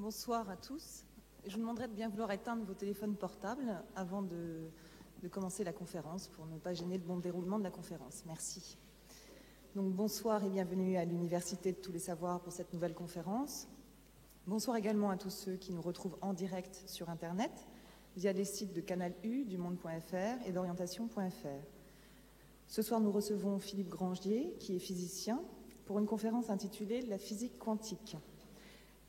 Bonsoir à tous. Je vous demanderai de bien vouloir éteindre vos téléphones portables avant de commencer la conférence pour ne pas gêner le bon déroulement de la conférence. Merci. Donc bonsoir et bienvenue à l'Université de tous les savoirs pour cette nouvelle conférence. Bonsoir également à tous ceux qui nous retrouvent en direct sur Internet via les sites de Canal U, du Monde.fr et d'Orientation.fr. Ce soir, nous recevons Philippe Grangier, qui est physicien, pour une conférence intitulée « La physique quantique ».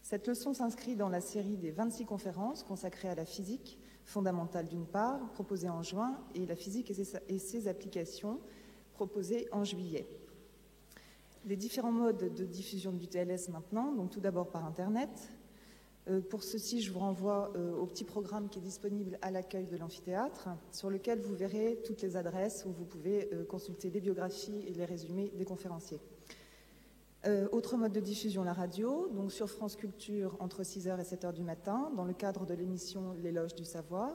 Cette leçon s'inscrit dans la série des 26 conférences consacrées à la physique fondamentale d'une part, proposée en juin, et la physique et ses applications, proposée en juillet. Les différents modes de diffusion du TLS maintenant, donc tout d'abord par Internet. Pour ceci, je vous renvoie au petit programme qui est disponible à l'accueil de l'amphithéâtre, sur lequel vous verrez toutes les adresses où vous pouvez consulter les biographies et les résumés des conférenciers. Autre mode de diffusion, la radio, donc sur France Culture entre 6h et 7h du matin, dans le cadre de l'émission L'éloge du savoir.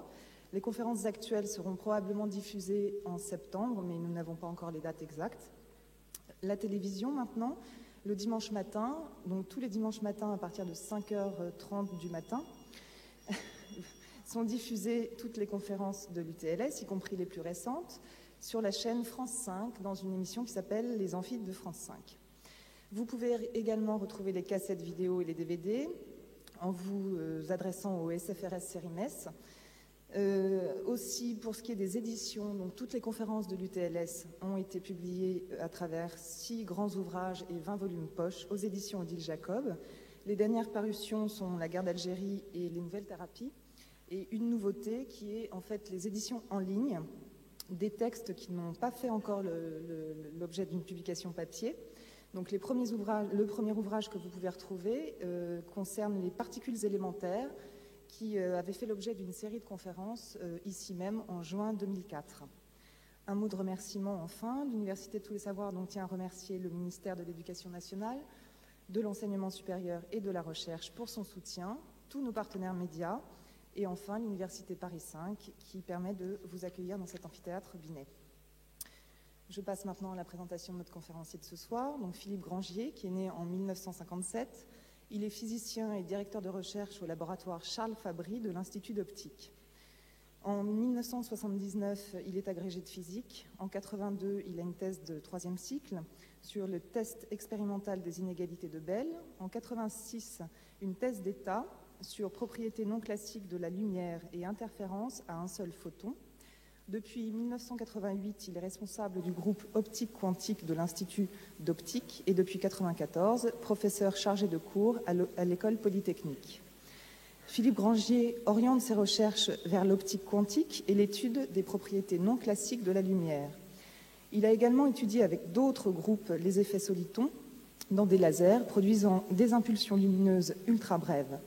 Les conférences actuelles seront probablement diffusées en septembre, mais nous n'avons pas encore les dates exactes. La télévision maintenant, le dimanche matin, donc tous les dimanches matins à partir de 5h30 du matin, sont diffusées toutes les conférences de l'UTLS, y compris les plus récentes, sur la chaîne France 5, dans une émission qui s'appelle Les Amphithéâtres de France 5. Vous pouvez également retrouver les cassettes vidéo et les DVD en vous adressant au SFRS Série MES. Aussi, pour ce qui est des éditions, donc toutes les conférences de l'UTLS ont été publiées à travers 6 grands ouvrages et 20 volumes poche aux éditions Odile Jacob. Les dernières parutions sont La guerre d'Algérie et Les nouvelles thérapies. Et une nouveauté qui est en fait les éditions en ligne, des textes qui n'ont pas fait encore l'objet d'une publication papier. Donc le premier ouvrage que vous pouvez retrouver concerne les particules élémentaires qui avait fait l'objet d'une série de conférences ici même en juin 2004. Un mot de remerciement enfin. L'Université de tous les savoirs donc, tient à remercier le ministère de l'Éducation nationale, de l'enseignement supérieur et de la recherche pour son soutien, tous nos partenaires médias et enfin l'Université Paris 5 qui permet de vous accueillir dans cet amphithéâtre Binet. Je passe maintenant à la présentation de notre conférencier de ce soir, donc Philippe Grangier, qui est né en 1957. Il est physicien et directeur de recherche au laboratoire Charles Fabry de l'Institut d'optique. En 1979, il est agrégé de physique. En 1982, il a une thèse de 3e cycle sur le test expérimental des inégalités de Bell. En 1986, une thèse d'État sur propriétés non classiques de la lumière et interférence à un seul photon. Depuis 1988, il est responsable du groupe optique quantique de l'Institut d'optique et depuis 1994, professeur chargé de cours à l'École polytechnique. Philippe Grangier oriente ses recherches vers l'optique quantique et l'étude des propriétés non classiques de la lumière. Il a également étudié avec d'autres groupes les effets solitons dans des lasers produisant des impulsions lumineuses ultra brèves.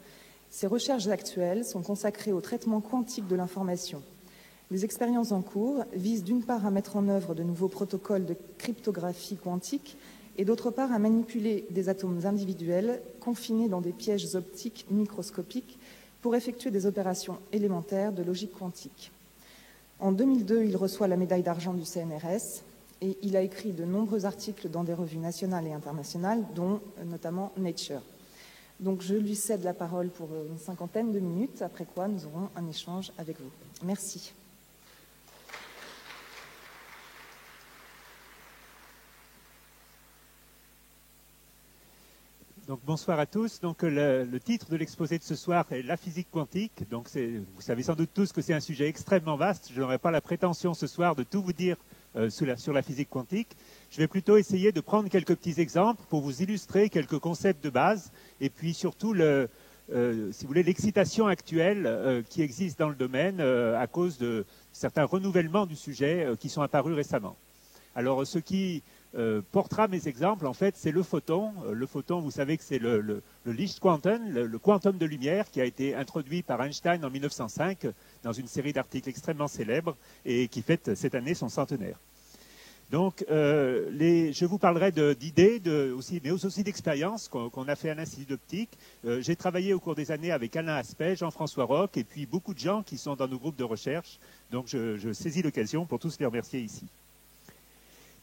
Ses recherches actuelles sont consacrées au traitement quantique de l'information. Les expériences en cours visent d'une part à mettre en œuvre de nouveaux protocoles de cryptographie quantique et d'autre part à manipuler des atomes individuels confinés dans des pièges optiques microscopiques pour effectuer des opérations élémentaires de logique quantique. En 2002, il reçoit la médaille d'argent du CNRS et il a écrit de nombreux articles dans des revues nationales et internationales, dont notamment Nature. Donc je lui cède la parole pour une 50aine de minutes, après quoi nous aurons un échange avec vous. Merci. Donc, bonsoir à tous. Donc, le titre de l'exposé de ce soir est La physique quantique. Donc, vous savez sans doute tous que c'est un sujet extrêmement vaste. Je n'aurai pas la prétention ce soir de tout vous dire sur la physique quantique. Je vais plutôt essayer de prendre quelques petits exemples pour vous illustrer quelques concepts de base et puis surtout, si vous voulez, l'excitation actuelle qui existe dans le domaine à cause de certains renouvellements du sujet qui sont apparus récemment. Alors, ce qui portera mes exemples, en fait, c'est le photon. Le photon, vous savez que c'est le Lichtquantum, le quantum de lumière qui a été introduit par Einstein en 1905 dans une série d'articles extrêmement célèbres et qui fête cette année son centenaire. Donc, je vous parlerai d'idées, mais aussi d'expériences qu'on a fait à l'Institut d'optique. J'ai travaillé au cours des années avec Alain Aspect, Jean-François Roch et puis beaucoup de gens qui sont dans nos groupes de recherche. Donc, je saisis l'occasion pour tous les remercier ici.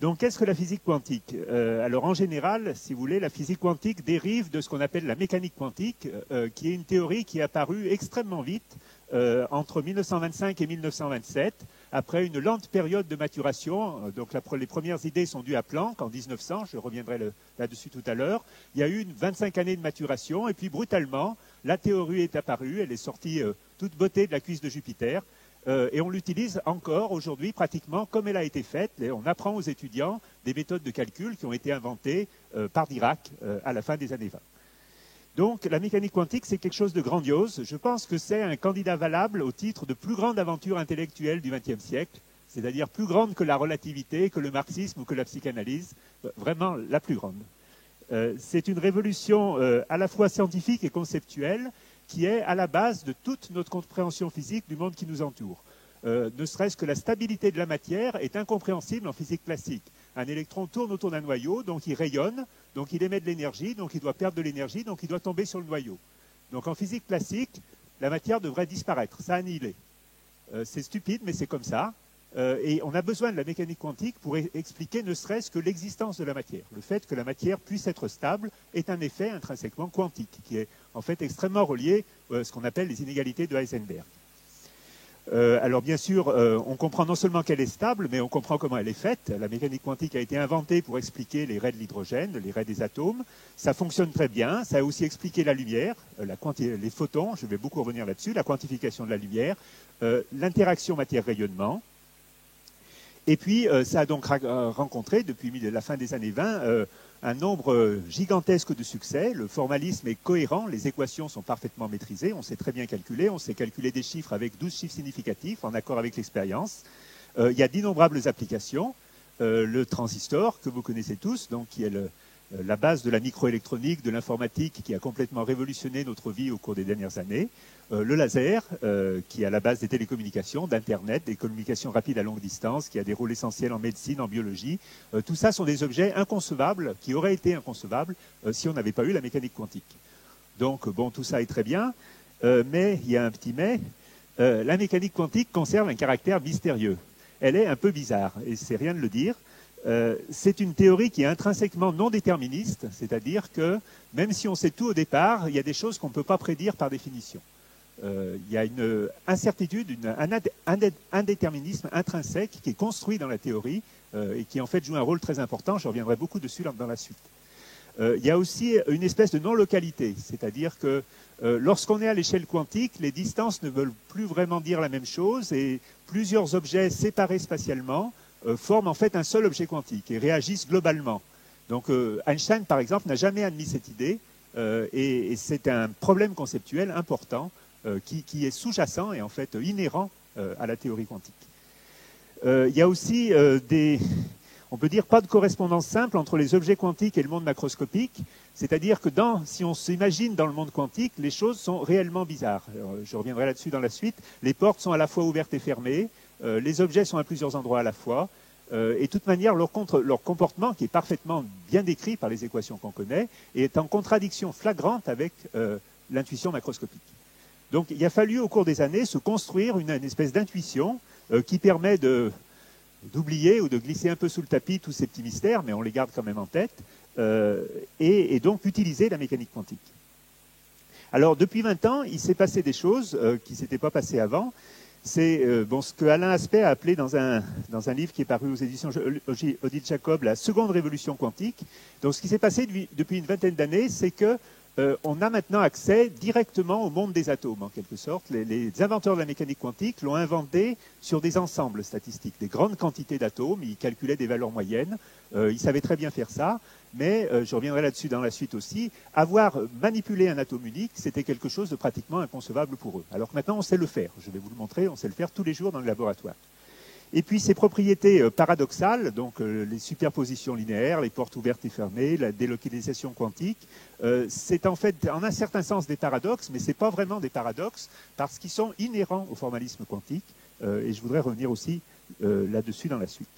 Donc, qu'est-ce que la physique quantique? Alors, en général, si vous voulez, la physique quantique dérive de ce qu'on appelle la mécanique quantique, qui est une théorie qui est apparue extrêmement vite, entre 1925 et 1927, après une lente période de maturation. Donc, les premières idées sont dues à Planck en 1900, je reviendrai là-dessus tout à l'heure. Il y a eu 25 années de maturation, et puis brutalement, la théorie est apparue, elle est sortie toute beauté de la cuisse de Jupiter. Et on l'utilise encore aujourd'hui pratiquement comme elle a été faite. Et on apprend aux étudiants des méthodes de calcul qui ont été inventées par Dirac à la fin des années 20. Donc la mécanique quantique, c'est quelque chose de grandiose. Je pense que c'est un candidat valable au titre de plus grande aventure intellectuelle du XXe siècle, c'est-à-dire plus grande que la relativité, que le marxisme ou que la psychanalyse, vraiment la plus grande. C'est une révolution à la fois scientifique et conceptuelle, qui est à la base de toute notre compréhension physique du monde qui nous entoure. Ne serait-ce que la stabilité de la matière est incompréhensible en physique classique. Un électron tourne autour d'un noyau, donc il rayonne, donc il émet de l'énergie, donc il doit perdre de l'énergie, donc il doit tomber sur le noyau. Donc en physique classique, la matière devrait disparaître, s'annihiler. C'est stupide, mais c'est comme ça. Et on a besoin de la mécanique quantique pour expliquer ne serait-ce que l'existence de la matière. Le fait que la matière puisse être stable est un effet intrinsèquement quantique, qui est en fait extrêmement relié à ce qu'on appelle les inégalités de Heisenberg. Alors bien sûr, on comprend non seulement qu'elle est stable, mais on comprend comment elle est faite. La mécanique quantique a été inventée pour expliquer les raies de l'hydrogène, les raies des atomes. Ça fonctionne très bien. Ça a aussi expliqué la lumière, les photons, je vais beaucoup revenir là-dessus, la quantification de la lumière, l'interaction matière-rayonnement. Et puis, ça a donc rencontré, depuis la fin des années 20, un nombre gigantesque de succès. Le formalisme est cohérent, les équations sont parfaitement maîtrisées, on sait très bien calculer, on sait calculer des chiffres avec 12 chiffres significatifs, en accord avec l'expérience. Il y a d'innombrables applications. Le transistor, que vous connaissez tous, donc, qui est la base de la microélectronique, de l'informatique, qui a complètement révolutionné notre vie au cours des dernières années. Le laser, qui est à la base des télécommunications, d'Internet, des communications rapides à longue distance, qui a des rôles essentiels en médecine, en biologie. Tout ça sont des objets inconcevables, qui auraient été inconcevables si on n'avait pas eu la mécanique quantique. Donc, bon, tout ça est très bien, mais il y a un petit mais. La mécanique quantique conserve un caractère mystérieux. Elle est un peu bizarre, et c'est rien de le dire. C'est une théorie qui est intrinsèquement non déterministe, c'est-à-dire que même si on sait tout au départ, il y a des choses qu'on ne peut pas prédire par définition. Il y a une incertitude, un indéterminisme intrinsèque qui est construit dans la théorie et qui en fait joue un rôle très important. Je reviendrai beaucoup dessus dans la suite. Il y a aussi une espèce de non-localité, c'est-à-dire que lorsqu'on est à l'échelle quantique, les distances ne veulent plus vraiment dire la même chose et plusieurs objets séparés spatialement forment en fait un seul objet quantique et réagissent globalement. Donc Einstein, par exemple, n'a jamais admis cette idée et c'est un problème conceptuel important qui est sous-jacent et en fait inhérent à la théorie quantique. Il y a aussi on peut dire, pas de correspondance simple entre les objets quantiques et le monde macroscopique, c'est-à-dire que si on s'imagine dans le monde quantique, les choses sont réellement bizarres. Alors, je reviendrai là-dessus dans la suite. Les portes sont à la fois ouvertes et fermées, les objets sont à plusieurs endroits à la fois, et de toute manière, leur comportement, qui est parfaitement bien décrit par les équations qu'on connaît, est en contradiction flagrante avec l'intuition macroscopique. Donc il a fallu au cours des années se construire une espèce d'intuition qui permet d'oublier ou de glisser un peu sous le tapis tous ces petits mystères, mais on les garde quand même en tête, et donc utiliser la mécanique quantique. Alors depuis 20 ans, il s'est passé des choses qui ne s'étaient pas passées avant. C'est ce que Alain Aspect a appelé dans un livre qui est paru aux éditions Odile Jacob, la seconde révolution quantique. Donc ce qui s'est passé depuis une vingtaine d'années, c'est que on a maintenant accès directement au monde des atomes, en quelque sorte. Les inventeurs de la mécanique quantique l'ont inventé sur des ensembles statistiques, des grandes quantités d'atomes. Ils calculaient des valeurs moyennes. Ils savaient très bien faire ça. Mais, je reviendrai là-dessus dans la suite aussi, avoir manipulé un atome unique, c'était quelque chose de pratiquement inconcevable pour eux. Alors que maintenant, on sait le faire. Je vais vous le montrer, on sait le faire tous les jours dans le laboratoire. Et puis ces propriétés paradoxales, donc les superpositions linéaires, les portes ouvertes et fermées, la délocalisation quantique, c'est en fait en un certain sens des paradoxes, mais ce n'est pas vraiment des paradoxes parce qu'ils sont inhérents au formalisme quantique. Et je voudrais revenir aussi là-dessus dans la suite.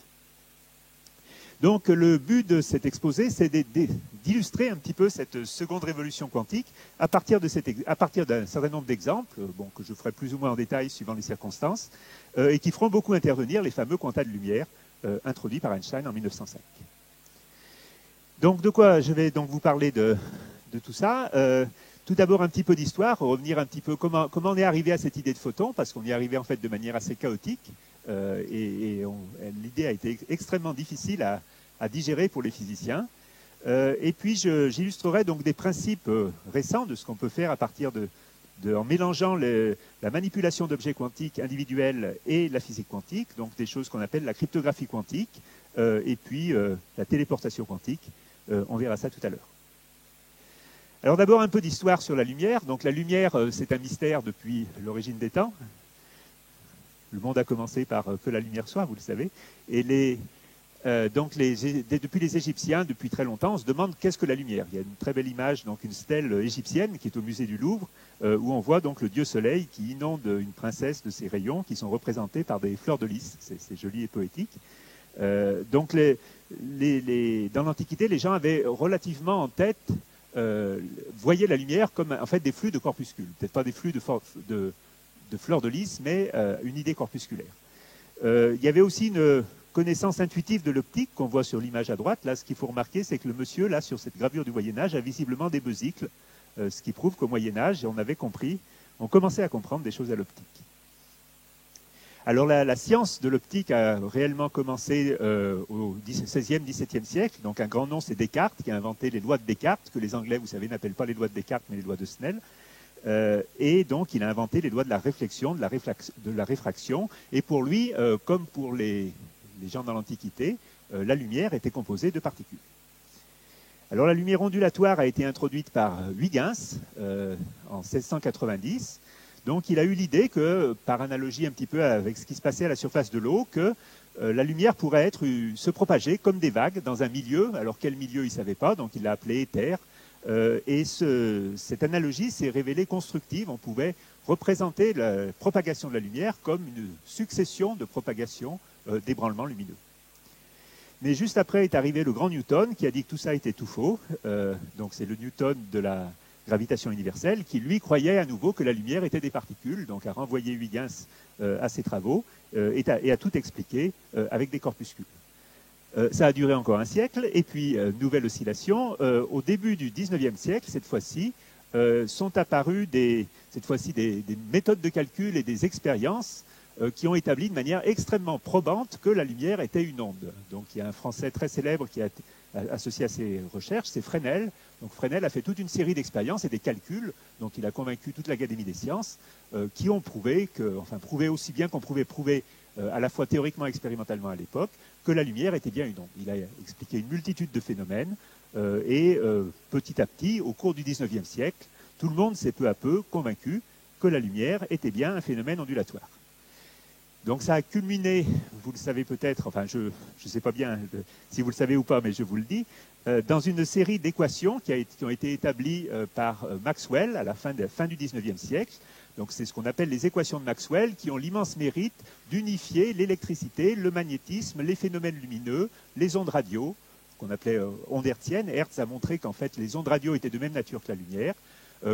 Donc le but de cet exposé, c'est d'illustrer un petit peu cette seconde révolution quantique à partir d'un certain nombre d'exemples, que je ferai plus ou moins en détail suivant les circonstances, et qui feront beaucoup intervenir les fameux quanta de lumière introduit par Einstein en 1905. Donc de quoi je vais donc vous parler de tout ça. Tout d'abord un petit peu d'histoire, revenir un petit peu comment on est arrivé à cette idée de photon, parce qu'on y est arrivé en fait de manière assez chaotique, l'idée a été extrêmement difficile à digérer pour les physiciens. Et puis j'illustrerai donc des principes récents de ce qu'on peut faire à partir en mélangeant la manipulation d'objets quantiques individuels et la physique quantique, donc des choses qu'on appelle la cryptographie quantique, et puis la téléportation quantique. On verra ça tout à l'heure. Alors d'abord un peu d'histoire sur la lumière. Donc la lumière, c'est un mystère depuis l'origine des temps. Le monde a commencé par que la lumière soit, vous le savez. Et depuis les Égyptiens, depuis très longtemps, on se demande qu'est-ce que la lumière. Il y a une très belle image, donc une stèle égyptienne qui est au musée du Louvre, où on voit donc le dieu soleil qui inonde une princesse de ses rayons qui sont représentés par des fleurs de lys. C'est joli et poétique. Donc dans l'Antiquité, les gens avaient relativement en tête, voyaient la lumière comme en fait des flux de corpuscules. Peut-être pas des flux de fleurs de lys, mais une idée corpusculaire. Il y avait aussi une connaissance intuitive de l'optique qu'on voit sur l'image à droite. Là, ce qu'il faut remarquer, c'est que le monsieur, là, sur cette gravure du Moyen-Âge, a visiblement des besicles, ce qui prouve qu'au Moyen-Âge, on commençait à comprendre des choses à l'optique. Alors la science de l'optique a réellement commencé au XVIe, XVIIe siècle. Donc un grand nom, c'est Descartes, qui a inventé les lois de Descartes, que les Anglais, vous savez, n'appellent pas les lois de Descartes, mais les lois de Snell. Et donc il a inventé les lois de la réflexion, de la réfraction. Et pour lui, comme pour les gens dans l'Antiquité, la lumière était composée de particules. Alors la lumière ondulatoire a été introduite par Huygens en 1690. Donc il a eu l'idée que, par analogie un petit peu avec ce qui se passait à la surface de l'eau, que la lumière pourrait se propager comme des vagues dans un milieu. Alors quel milieu il ne savait pas, donc il l'a appelé éther. Et cette analogie s'est révélée constructive. On pouvait représenter la propagation de la lumière comme une succession de propagations d'ébranlements lumineux. Mais juste après est arrivé le grand Newton qui a dit que tout ça était tout faux. Donc c'est le Newton de la gravitation universelle qui, lui, croyait à nouveau que la lumière était des particules, donc a renvoyé Huygens à ses travaux et a tout expliqué avec des corpuscules. Ça a duré encore un siècle, et puis, nouvelle oscillation, au début du XIXe siècle, cette fois-ci, sont apparues cette fois-ci des méthodes de calcul et des expériences qui ont établi de manière extrêmement probante que la lumière était une onde. Donc il y a un Français très célèbre qui a associé à ces recherches, c'est Fresnel. Donc Fresnel a fait toute une série d'expériences et des calculs, dont il a convaincu toute l'Académie des sciences, qui ont prouvé prouvé aussi bien qu'on pouvait prouver à la fois théoriquement et expérimentalement à l'époque, que la lumière était bien une onde. Il a expliqué une multitude de phénomènes, petit à petit, au cours du XIXe siècle, tout le monde s'est peu à peu convaincu que la lumière était bien un phénomène ondulatoire. Donc ça a culminé, vous le savez peut-être, enfin je ne sais pas bien si vous le savez ou pas, mais je vous le dis, dans une série d'équations qui ont été établies par Maxwell à la fin du XIXe siècle. Donc c'est ce qu'on appelle les équations de Maxwell, qui ont l'immense mérite d'unifier l'électricité, le magnétisme, les phénomènes lumineux, les ondes radio, qu'on appelait ondes hertziennes. Hertz a montré qu'en fait les ondes radio étaient de même nature que la lumière.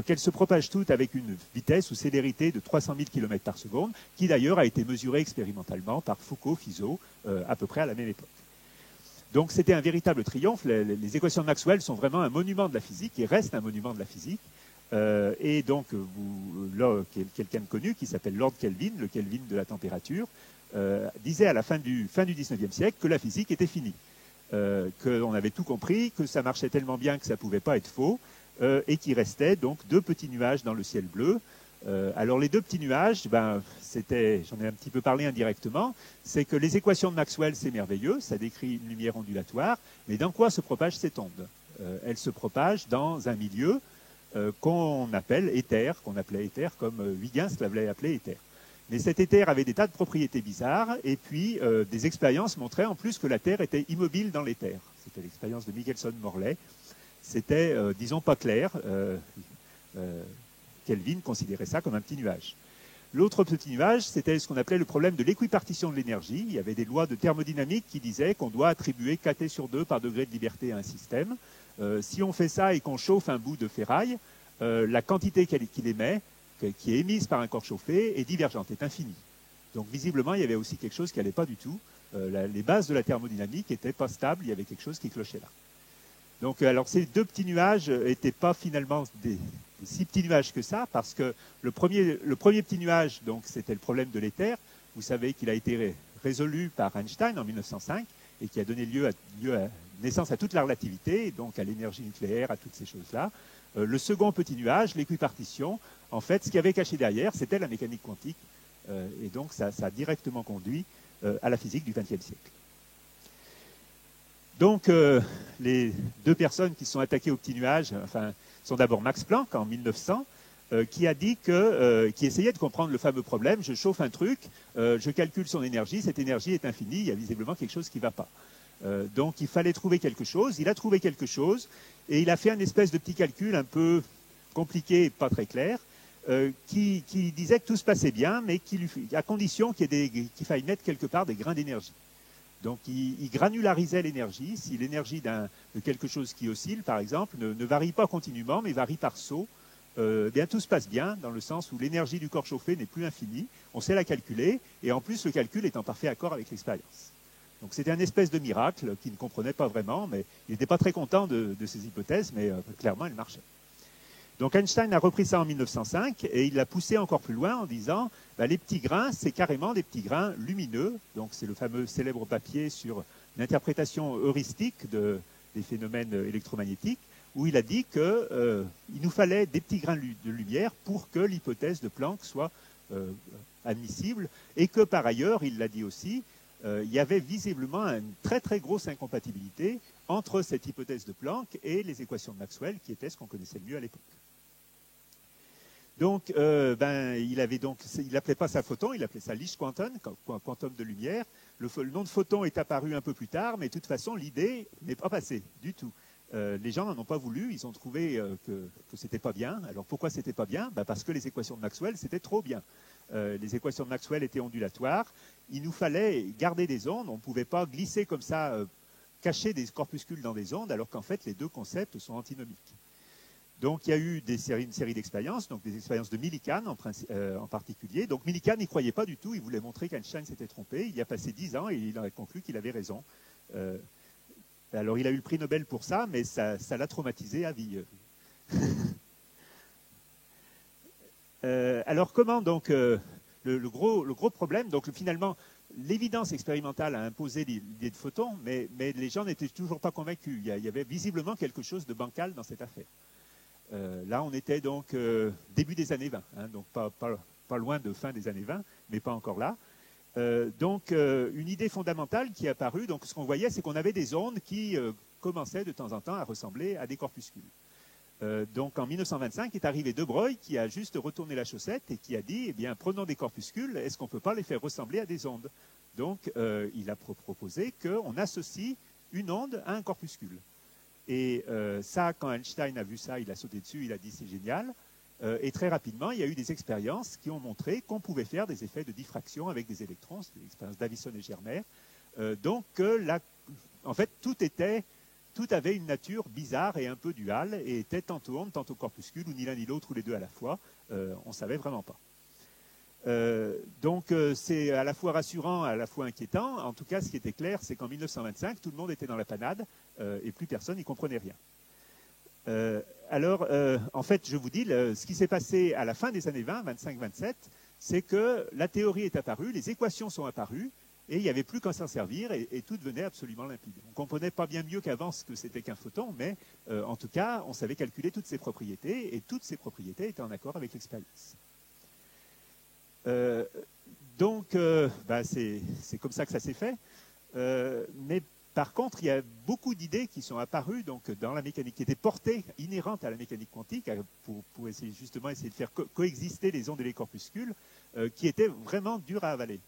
Qu'elles se propagent toutes avec une vitesse ou célérité de 300 000 km par seconde, qui d'ailleurs a été mesurée expérimentalement par Foucault-Fizeau à peu près à la même époque. Donc c'était un véritable triomphe. Les équations de Maxwell sont vraiment un monument de la physique et restent un monument de la physique. Et donc, quelqu'un de connu qui s'appelle Lord Kelvin, le Kelvin de la température, disait à la fin du XIXe siècle que la physique était finie, qu'on avait tout compris, que ça marchait tellement bien que ça ne pouvait pas être faux, et qu'il restait donc deux petits nuages dans le ciel bleu. Alors les deux petits nuages, j'en ai un petit peu parlé indirectement, c'est que les équations de Maxwell, c'est merveilleux, ça décrit une lumière ondulatoire, mais dans quoi se propage cette onde? Elle se propage dans un milieu qu'on appelle éther, qu'on appelait éther comme Huygens l'avait appelé éther. Mais cet éther avait des tas de propriétés bizarres, et puis des expériences montraient en plus que la Terre était immobile dans l'éther. C'était l'expérience de Michelson-Morley. C'était, disons, pas clair. Kelvin considérait ça comme un petit nuage. L'autre petit nuage, c'était ce qu'on appelait le problème de l'équipartition de l'énergie. Il y avait des lois de thermodynamique qui disaient qu'on doit attribuer kT sur 2 par degré de liberté à un système. Si on fait ça et qu'on chauffe un bout de ferraille, la quantité qu'il émet, qui est émise par un corps chauffé, est divergente, est infinie. Donc visiblement, il y avait aussi quelque chose qui n'allait pas du tout Les bases de la thermodynamique n'étaient pas stables, il y avait quelque chose qui clochait là. Donc, alors ces deux petits nuages n'étaient pas finalement des si petits nuages que ça, parce que le premier petit nuage, donc c'était le problème de l'éther. Vous savez qu'il a été résolu par Einstein en 1905 et qui a donné lieu à naissance à toute la relativité, donc à l'énergie nucléaire, à toutes ces choses-là. Le second petit nuage, l'équipartition, en fait, ce qu'il y avait caché derrière, c'était la mécanique quantique. Et donc, ça a directement conduit à la physique du XXe siècle. Donc, les deux personnes qui sont attaquées au petit nuage, enfin, sont d'abord Max Planck en 1900, qui a dit qui essayait de comprendre le fameux problème. Je chauffe un truc, je calcule son énergie, cette énergie est infinie, il y a visiblement quelque chose qui ne va pas. Donc, il fallait trouver quelque chose. Il a trouvé quelque chose et il a fait un espèce de petit calcul un peu compliqué et pas très clair, qui disait que tout se passait bien, mais à condition qu'il faille mettre quelque part des grains d'énergie. Donc, il granularisait l'énergie. Si l'énergie de quelque chose qui oscille, par exemple, ne varie pas continuellement, mais varie par saut, bien tout se passe bien, dans le sens où l'énergie du corps chauffé n'est plus infinie. On sait la calculer, et en plus, le calcul est en parfait accord avec l'expérience. Donc, c'était un espèce de miracle qu'il ne comprenait pas vraiment, mais il n'était pas très content de ces hypothèses, mais clairement, elles marchaient. Donc Einstein a repris ça en 1905 et il l'a poussé encore plus loin en disant les petits grains, c'est carrément des petits grains lumineux. Donc c'est le fameux célèbre papier sur l'interprétation heuristique des phénomènes électromagnétiques où il a dit qu'il nous fallait des petits grains de lumière pour que l'hypothèse de Planck soit admissible et que par ailleurs, il l'a dit aussi, il y avait visiblement une très très grosse incompatibilité entre cette hypothèse de Planck et les équations de Maxwell qui étaient ce qu'on connaissait le mieux à l'époque. Donc, il appelait pas ça photon, il appelait ça Licht-Quantum, quantum de lumière. Le nom de photon est apparu un peu plus tard, mais de toute façon, l'idée n'est pas passée du tout. Les gens n'en ont pas voulu, ils ont trouvé que c'était pas bien. Alors, pourquoi c'était pas bien ? Parce que les équations de Maxwell, c'était trop bien. Les équations de Maxwell étaient ondulatoires. Il nous fallait garder des ondes, on ne pouvait pas glisser comme ça, cacher des corpuscules dans des ondes, alors qu'en fait, les deux concepts sont antinomiques. Donc, il y a eu une série d'expériences, donc des expériences de Millikan en particulier. Donc, Millikan n'y croyait pas du tout, il voulait montrer qu'Einstein s'était trompé. Il y a passé 10 ans et il a conclu qu'il avait raison. Alors, il a eu le prix Nobel pour ça, mais ça l'a traumatisé à vie. Alors, comment donc le gros problème, donc finalement, l'évidence expérimentale a imposé l'idée de photon, mais les gens n'étaient toujours pas convaincus. Il y avait visiblement quelque chose de bancal dans cette affaire. Là, on était donc début des années 20, hein, donc pas loin de fin des années 20, mais pas encore là. Donc, une idée fondamentale qui est apparue, donc ce qu'on voyait, c'est qu'on avait des ondes qui commençaient de temps en temps à ressembler à des corpuscules. Donc, en 1925, est arrivé De Broglie qui a juste retourné la chaussette et qui a dit, eh bien, prenons des corpuscules, est-ce qu'on ne peut pas les faire ressembler à des ondes ? Donc, il a proposé qu'on associe une onde à un corpuscule. Et ça, quand Einstein a vu ça, il a sauté dessus, il a dit c'est génial. Et très rapidement, il y a eu des expériences qui ont montré qu'on pouvait faire des effets de diffraction avec des électrons, c'était l'expérience Davison et Germer. Donc, en fait, tout avait une nature bizarre et un peu duale, et était tantôt onde, tantôt corpuscule, ou ni l'un ni l'autre, ou les deux à la fois. On ne savait vraiment pas. Donc, c'est à la fois rassurant, à la fois inquiétant. En tout cas, ce qui était clair, c'est qu'en 1925, tout le monde était dans la panade et plus personne n'y comprenait rien. Alors, en fait, je vous dis, ce qui s'est passé à la fin des années 20, 25-27, c'est que la théorie est apparue, les équations sont apparues, et il n'y avait plus qu'à s'en servir, et tout devenait absolument limpide. On ne comprenait pas bien mieux qu'avant ce que c'était qu'un photon, mais en tout cas, on savait calculer toutes ses propriétés, et toutes ces propriétés étaient en accord avec l'expérience. Donc, c'est comme ça que ça s'est fait. Mais par contre, il y a beaucoup d'idées qui sont apparues donc, dans la mécanique, qui étaient portées, inhérentes à la mécanique quantique, pour essayer de faire coexister les ondes et les corpuscules, qui étaient vraiment dures à avaler.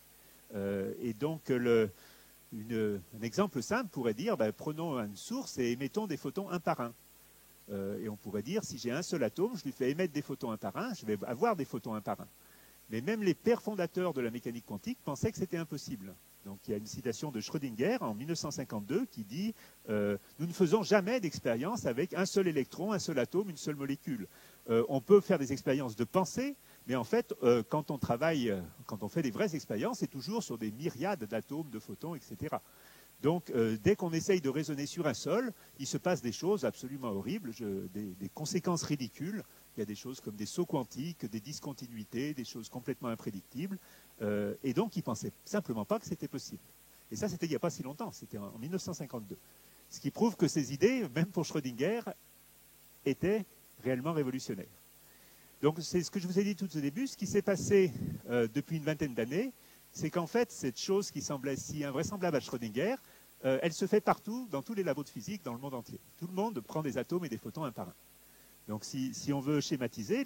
Et donc, un exemple simple pourrait dire, prenons une source et émettons des photons un par un. Et on pourrait dire, si j'ai un seul atome, je lui fais émettre des photons un par un, je vais avoir des photons un par un. Mais même les pères fondateurs de la mécanique quantique pensaient que c'était impossible. Donc il y a une citation de Schrödinger en 1952 qui dit « Nous ne faisons jamais d'expérience avec un seul électron, un seul atome, une seule molécule. On peut faire des expériences de pensée, Mais en fait, quand on travaille, quand on fait des vraies expériences, c'est toujours sur des myriades d'atomes, de photons, etc. Donc, dès qu'on essaye de raisonner sur un seul, il se passe des choses absolument horribles, des conséquences ridicules. Il y a des choses comme des sauts quantiques, des discontinuités, des choses complètement imprédictibles. Et donc, ils ne pensaient simplement pas que c'était possible. Et ça, c'était il n'y a pas si longtemps, c'était en 1952. Ce qui prouve que ces idées, même pour Schrödinger, étaient réellement révolutionnaires. Donc, c'est ce que je vous ai dit tout au début. Ce qui s'est passé depuis une vingtaine d'années, c'est qu'en fait, cette chose qui semblait si invraisemblable à Schrödinger, elle se fait partout, dans tous les labos de physique, dans le monde entier. Tout le monde prend des atomes et des photons un par un. Donc, si on veut schématiser,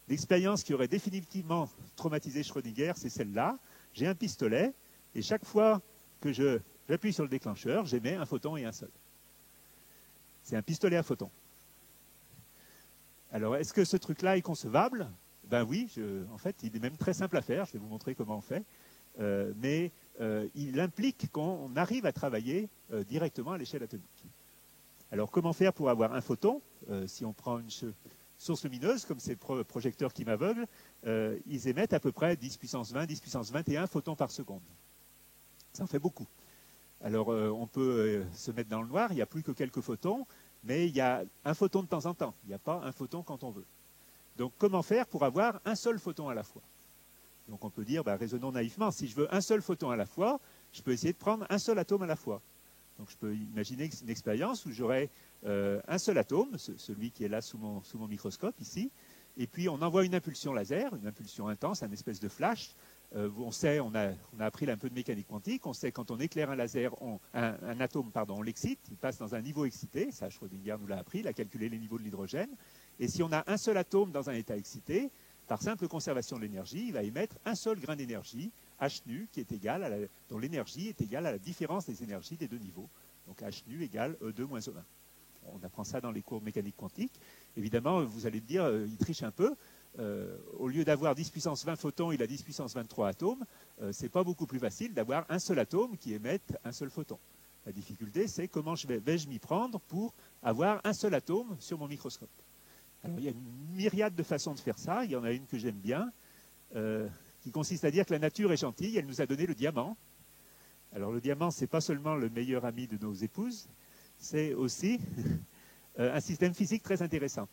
l'expérience qui aurait définitivement traumatisé Schrödinger, c'est celle-là. J'ai un pistolet, et chaque fois que j'appuie sur le déclencheur, j'émets un photon et un seul. C'est un pistolet à photons. Alors, est-ce que ce truc-là est concevable? Ben oui, en fait, il est même très simple à faire. Je vais vous montrer comment on fait. Mais il implique qu'on arrive à travailler directement à l'échelle atomique. Alors, comment faire pour avoir un photon? Si on prend une source lumineuse, comme ces projecteurs qui m'aveuglent, ils émettent à peu près 10 puissance 20, 10 puissance 21 photons par seconde. Ça en fait beaucoup. Alors, on peut se mettre dans le noir, il n'y a plus que quelques photons, mais il y a un photon de temps en temps. Il n'y a pas un photon quand on veut. Donc, comment faire pour avoir un seul photon à la fois? Donc, on peut dire, raisonnons naïvement, si je veux un seul photon à la fois, je peux essayer de prendre un seul atome à la fois. Donc, je peux imaginer une expérience où j'aurai un seul atome, celui qui est là sous mon microscope, ici, et puis on envoie une impulsion laser, une impulsion intense, un espèce de flash. On a appris un peu de mécanique quantique, on sait quand on éclaire un laser, un atome, on l'excite, il passe dans un niveau excité, ça Schrödinger nous l'a appris, il a calculé les niveaux de l'hydrogène, et si on a un seul atome dans un état excité, par simple conservation de l'énergie, il va émettre un seul grain d'énergie, h nu, qui est égal dont l'énergie est égale à la différence des énergies des deux niveaux. Donc h nu égale E2 moins E1. On apprend ça dans les cours de mécanique quantique. Évidemment, vous allez me dire, il triche un peu. Au lieu d'avoir 10 puissance 20 photons, il a 10 puissance 23 atomes. C'est pas beaucoup plus facile d'avoir un seul atome qui émette un seul photon. La difficulté, c'est comment vais-je m'y prendre pour avoir un seul atome sur mon microscope. Alors, il y a une myriade de façons de faire ça. Il y en a une que j'aime bien, qui consiste à dire que la nature est gentille. Elle nous a donné le diamant. Alors, le diamant, c'est pas seulement le meilleur ami de nos épouses, c'est aussi un système physique très intéressant.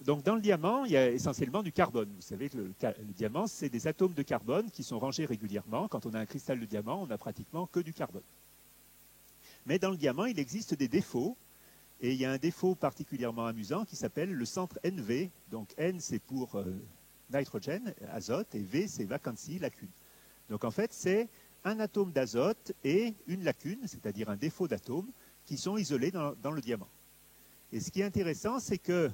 Donc, dans le diamant, il y a essentiellement du carbone. Vous savez que le diamant, c'est des atomes de carbone qui sont rangés régulièrement. Quand on a un cristal de diamant, on n'a pratiquement que du carbone. Mais dans le diamant, il existe des défauts. Et il y a un défaut particulièrement amusant qui s'appelle le centre NV. Donc N, c'est pour nitrogène, azote, et V, c'est vacancy, lacune. Donc en fait, c'est un atome d'azote et une lacune, c'est-à-dire un défaut d'atome, qui sont isolés dans le diamant. Et ce qui est intéressant, c'est que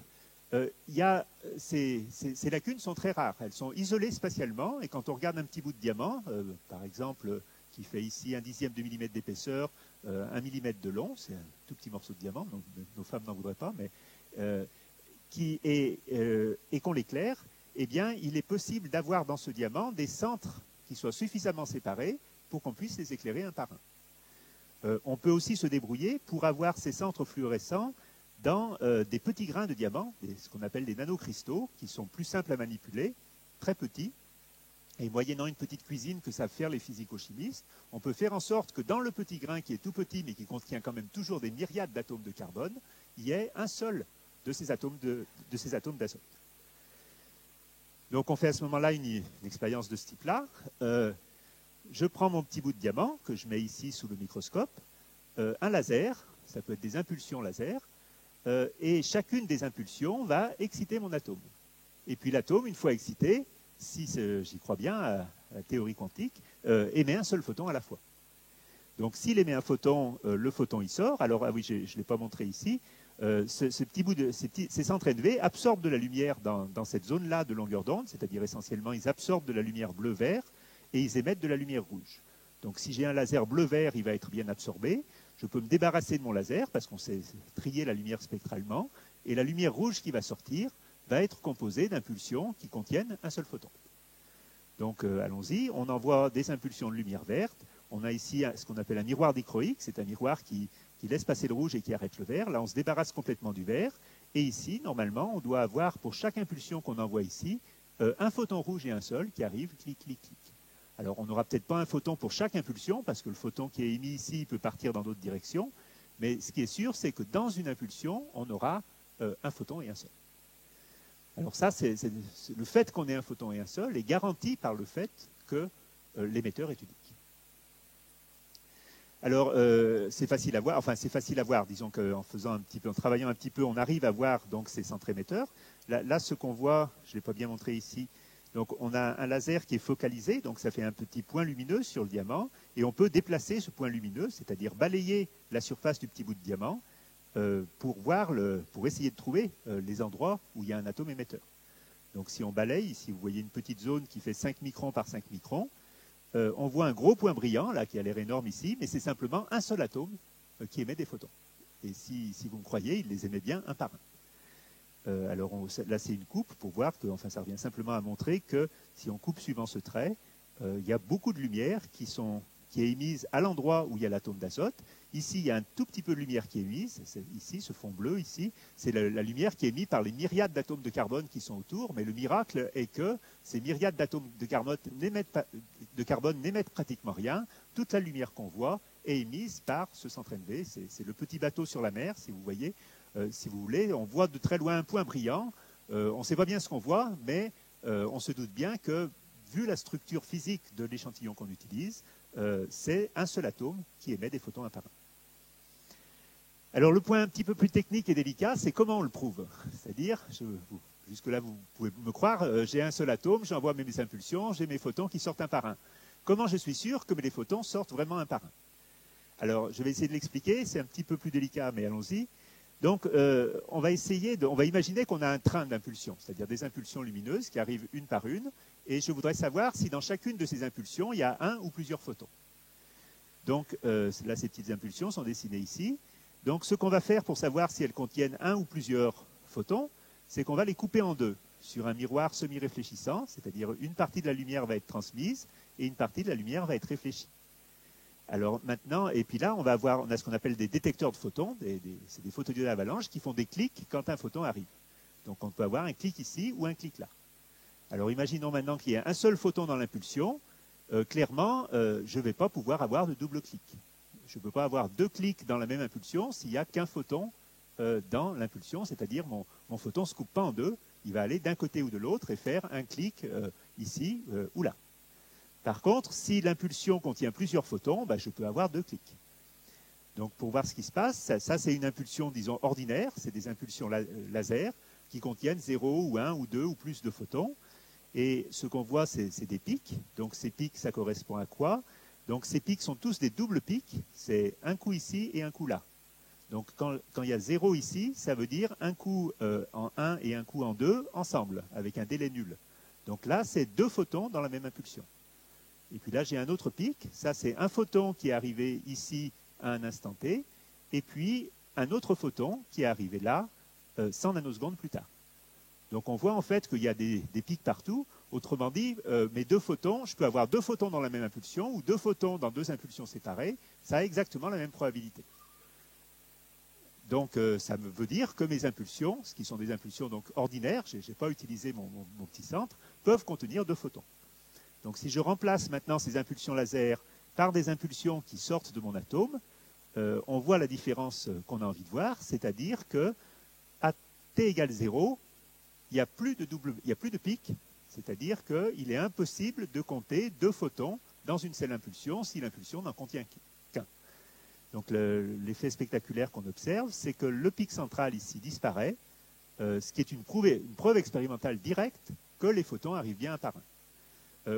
ces lacunes sont très rares. Elles sont isolées spatialement, et quand on regarde un petit bout de diamant, par exemple, qui fait ici 1/10 de millimètre d'épaisseur, 1 millimètre de long, c'est un tout petit morceau de diamant, donc nos femmes n'en voudraient pas, mais et qu'on l'éclaire, eh bien, il est possible d'avoir dans ce diamant des centres qui soient suffisamment séparés pour qu'on puisse les éclairer un par un. On peut aussi se débrouiller pour avoir ces centres fluorescents dans des petits grains de diamant, ce qu'on appelle des nanocristaux, qui sont plus simples à manipuler, très petits, et moyennant une petite cuisine que savent faire les physico-chimistes, on peut faire en sorte que dans le petit grain qui est tout petit, mais qui contient quand même toujours des myriades d'atomes de carbone, il y ait un seul de ces atomes d'azote. Donc on fait à ce moment-là une expérience de ce type-là. Je prends mon petit bout de diamant, que je mets ici sous le microscope, un laser, ça peut être des impulsions laser, et chacune des impulsions va exciter mon atome. Et puis l'atome, une fois excité, si j'y crois bien à la théorie quantique, émet un seul photon à la fois. Donc s'il émet un photon, le photon il sort. Alors, ah oui, je ne l'ai pas montré ici. Ces centres NV absorbent de la lumière dans cette zone-là de longueur d'onde, c'est-à-dire essentiellement, ils absorbent de la lumière bleu-vert et ils émettent de la lumière rouge. Donc si j'ai un laser bleu-vert, il va être bien absorbé. Je peux me débarrasser de mon laser parce qu'on sait trier la lumière spectralement. Et la lumière rouge qui va sortir va être composée d'impulsions qui contiennent un seul photon. Donc allons-y, on envoie des impulsions de lumière verte. On a ici ce qu'on appelle un miroir dichroïque, c'est un miroir qui laisse passer le rouge et qui arrête le vert. Là, on se débarrasse complètement du vert. Et ici, normalement, on doit avoir, pour chaque impulsion qu'on envoie ici, un photon rouge et un seul qui arrive, clic, clic, clic. Alors, on n'aura peut-être pas un photon pour chaque impulsion, parce que le photon qui est émis ici peut partir dans d'autres directions, mais ce qui est sûr, c'est que dans une impulsion, on aura un photon et un seul. Alors ça, le fait qu'on ait un photon et un seul est garanti par le fait que l'émetteur est unique. Alors, c'est facile à voir, disons qu'en en travaillant un petit peu, on arrive à voir donc ces centres émetteurs. Là, ce qu'on voit, je ne l'ai pas bien montré ici, donc on a un laser qui est focalisé, donc ça fait un petit point lumineux sur le diamant, et on peut déplacer ce point lumineux, c'est-à-dire balayer la surface du petit bout de diamant pour essayer de trouver les endroits où il y a un atome émetteur. Donc si on balaye, ici vous voyez une petite zone qui fait 5 microns par 5 microns, on voit un gros point brillant, là, qui a l'air énorme ici, mais c'est simplement un seul atome qui émet des photons. Et si vous me croyez, il les émet bien un par un. Alors là, c'est une coupe pour voir que, ça revient simplement à montrer que si on coupe suivant ce trait, il y a beaucoup de lumière qui est émise à l'endroit où il y a l'atome d'azote. Ici, il y a un tout petit peu de lumière qui est émise. Ici, ce fond bleu, ici, c'est la lumière qui est émise par les myriades d'atomes de carbone qui sont autour. Mais le miracle est que ces myriades d'atomes de carbone n'émettent pratiquement rien. Toute la lumière qu'on voit est émise par ce centre NV. C'est le petit bateau sur la mer, si vous voyez. Si vous voulez, on voit de très loin un point brillant. On ne sait pas bien ce qu'on voit, mais on se doute bien que, vu la structure physique de l'échantillon qu'on utilise, c'est un seul atome qui émet des photons un par un. Alors le point un petit peu plus technique et délicat, c'est comment on le prouve. C'est-à-dire, jusque-là vous pouvez me croire, j'ai un seul atome, j'envoie mes impulsions, j'ai mes photons qui sortent un par un. Comment je suis sûr que les photons sortent vraiment un par un? Alors je vais essayer de l'expliquer, c'est un petit peu plus délicat, mais allons-y. Donc, on va imaginer qu'on a un train d'impulsions, c'est-à-dire des impulsions lumineuses qui arrivent une par une, et je voudrais savoir si dans chacune de ces impulsions, il y a un ou plusieurs photons. Donc, là, ces petites impulsions sont dessinées ici. Donc, ce qu'on va faire pour savoir si elles contiennent un ou plusieurs photons, c'est qu'on va les couper en deux sur un miroir semi-réfléchissant, c'est-à-dire une partie de la lumière va être transmise et une partie de la lumière va être réfléchie. Alors maintenant, et puis là, on a ce qu'on appelle des détecteurs de photons, c'est des photodiodes avalanches qui font des clics quand un photon arrive. Donc on peut avoir un clic ici ou un clic là. Alors imaginons maintenant qu'il y a un seul photon dans l'impulsion. Clairement, je ne vais pas pouvoir avoir de double clic. Je ne peux pas avoir deux clics dans la même impulsion s'il n'y a qu'un photon dans l'impulsion, c'est-à-dire mon photon ne se coupe pas en deux, il va aller d'un côté ou de l'autre et faire un clic ici ou là. Par contre, si l'impulsion contient plusieurs photons, je peux avoir deux clics. Donc pour voir ce qui se passe, ça c'est une impulsion, disons, ordinaire, c'est des impulsions laser qui contiennent 0 ou 1 ou 2 ou plus de photons. Et ce qu'on voit, c'est des pics. Donc ces pics, ça correspond à quoi? Donc ces pics sont tous des doubles pics, c'est un coup ici et un coup là. Donc quand il y a 0 ici, ça veut dire un coup en 1 et un coup en 2 ensemble, avec un délai nul. Donc là, c'est deux photons dans la même impulsion. Et puis là, j'ai un autre pic. Ça, c'est un photon qui est arrivé ici à un instant t, et puis un autre photon qui est arrivé là 100 nanosecondes plus tard. Donc on voit en fait qu'il y a des pics partout. Autrement dit, mes deux photons, je peux avoir deux photons dans la même impulsion ou deux photons dans deux impulsions séparées. Ça a exactement la même probabilité. Donc ça veut dire que mes impulsions, ce qui sont des impulsions donc ordinaires, je n'ai pas utilisé mon petit centre, peuvent contenir deux photons. Donc si je remplace maintenant ces impulsions laser par des impulsions qui sortent de mon atome, on voit la différence qu'on a envie de voir, c'est-à-dire que à t égale 0, il n'y a plus de pic, c'est-à-dire qu'il est impossible de compter deux photons dans une seule impulsion si l'impulsion n'en contient qu'un. Donc l'effet spectaculaire qu'on observe, c'est que le pic central ici disparaît, ce qui est une preuve expérimentale directe que les photons arrivent bien un par un.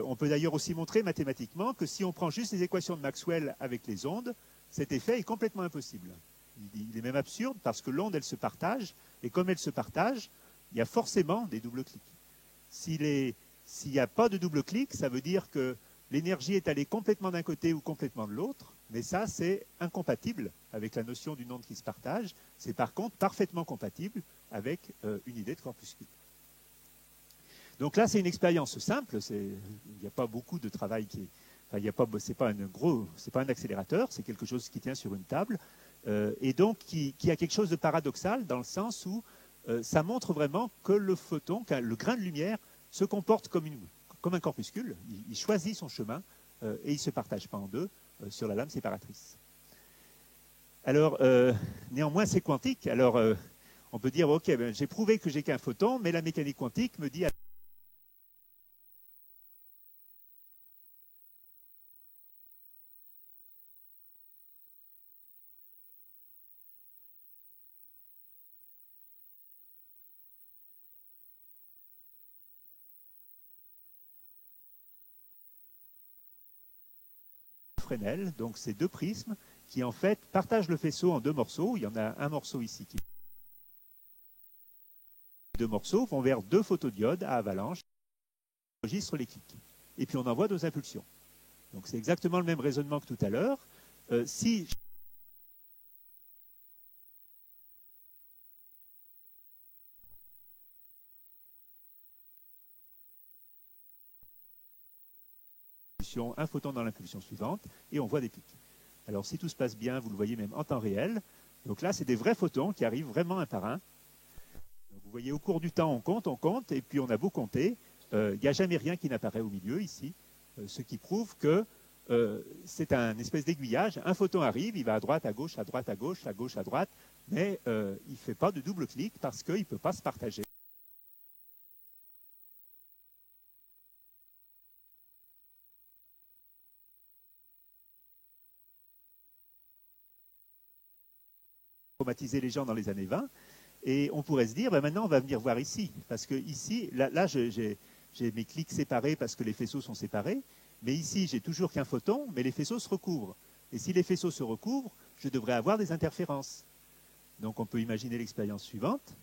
On peut d'ailleurs aussi montrer mathématiquement que si on prend juste les équations de Maxwell avec les ondes, cet effet est complètement impossible. Il est même absurde parce que l'onde, elle se partage, et comme elle se partage, il y a forcément des doubles clics. S'il n'y a pas de double clic, ça veut dire que l'énergie est allée complètement d'un côté ou complètement de l'autre, mais ça, c'est incompatible avec la notion d'une onde qui se partage. C'est par contre parfaitement compatible avec une idée de corpuscule. Donc là, c'est une expérience simple. Il n'y a pas beaucoup de travail c'est pas un accélérateur, c'est quelque chose qui tient sur une table, et donc qui a quelque chose de paradoxal dans le sens où ça montre vraiment que le photon, que le grain de lumière se comporte comme un corpuscule. Il choisit son chemin et il ne se partage pas en deux sur la lame séparatrice. Alors, néanmoins, c'est quantique. Alors, on peut dire, OK, ben, j'ai prouvé que j'ai qu'un photon, mais la mécanique quantique me dit... Fresnel, donc c'est deux prismes qui en fait partagent le faisceau en deux morceaux. Il y en a un morceau ici qui... Les deux morceaux vont vers deux photodiodes à avalanche qui enregistrent les clics. Et puis on envoie deux impulsions. Donc c'est exactement le même raisonnement que tout à l'heure. Si un photon dans l'impulsion suivante, et on voit des pics. Alors si tout se passe bien, vous le voyez même en temps réel. Donc là, c'est des vrais photons qui arrivent vraiment un par un. Donc, vous voyez, au cours du temps, on compte, et puis on a beau compter, il n'y a jamais rien qui n'apparaît au milieu ici, ce qui prouve que c'est un espèce d'aiguillage. Un photon arrive, il va à droite, à gauche, à droite, à gauche, à gauche, à droite, mais il ne fait pas de double clic parce qu'il ne peut pas se partager. Traumatiser les gens dans les années 20, et on pourrait se dire, ben maintenant on va venir voir ici, parce que ici, là j'ai mes clics séparés parce que les faisceaux sont séparés, mais ici j'ai toujours qu'un photon, mais les faisceaux se recouvrent. Et si les faisceaux se recouvrent, je devrais avoir des interférences. Donc on peut imaginer l'expérience suivante.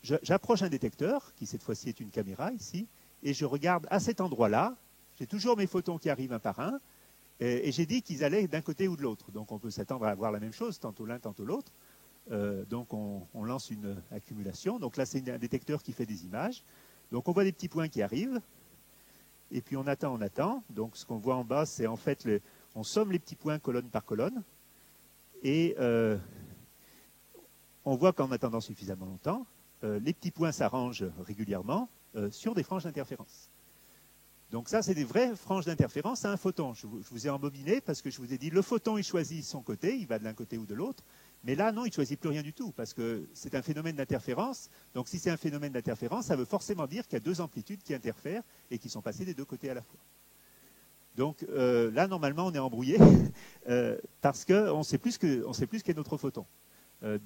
J'approche un détecteur, qui cette fois-ci est une caméra ici, et je regarde à cet endroit-là, j'ai toujours mes photons qui arrivent un par un, et j'ai dit qu'ils allaient d'un côté ou de l'autre. Donc on peut s'attendre à avoir la même chose, tantôt l'un, tantôt l'autre. Donc on lance une accumulation. Donc là, c'est un détecteur qui fait des images. Donc on voit des petits points qui arrivent. Et puis on attend, on attend. Donc ce qu'on voit en bas, c'est en fait, on somme les petits points colonne par colonne. Et on voit qu'en attendant suffisamment longtemps, les petits points s'arrangent régulièrement sur des franges d'interférence. Donc ça, c'est des vraies franges d'interférence à un photon. Je vous ai embobiné parce que je vous ai dit, le photon, il choisit son côté, il va de l'un côté ou de l'autre. Mais là, non, il ne choisit plus rien du tout parce que c'est un phénomène d'interférence. Donc si c'est un phénomène d'interférence, ça veut forcément dire qu'il y a deux amplitudes qui interfèrent et qui sont passées des deux côtés à la fois. Donc là, normalement, on est embrouillé parce qu'on ne sait plus qu'est notre photon.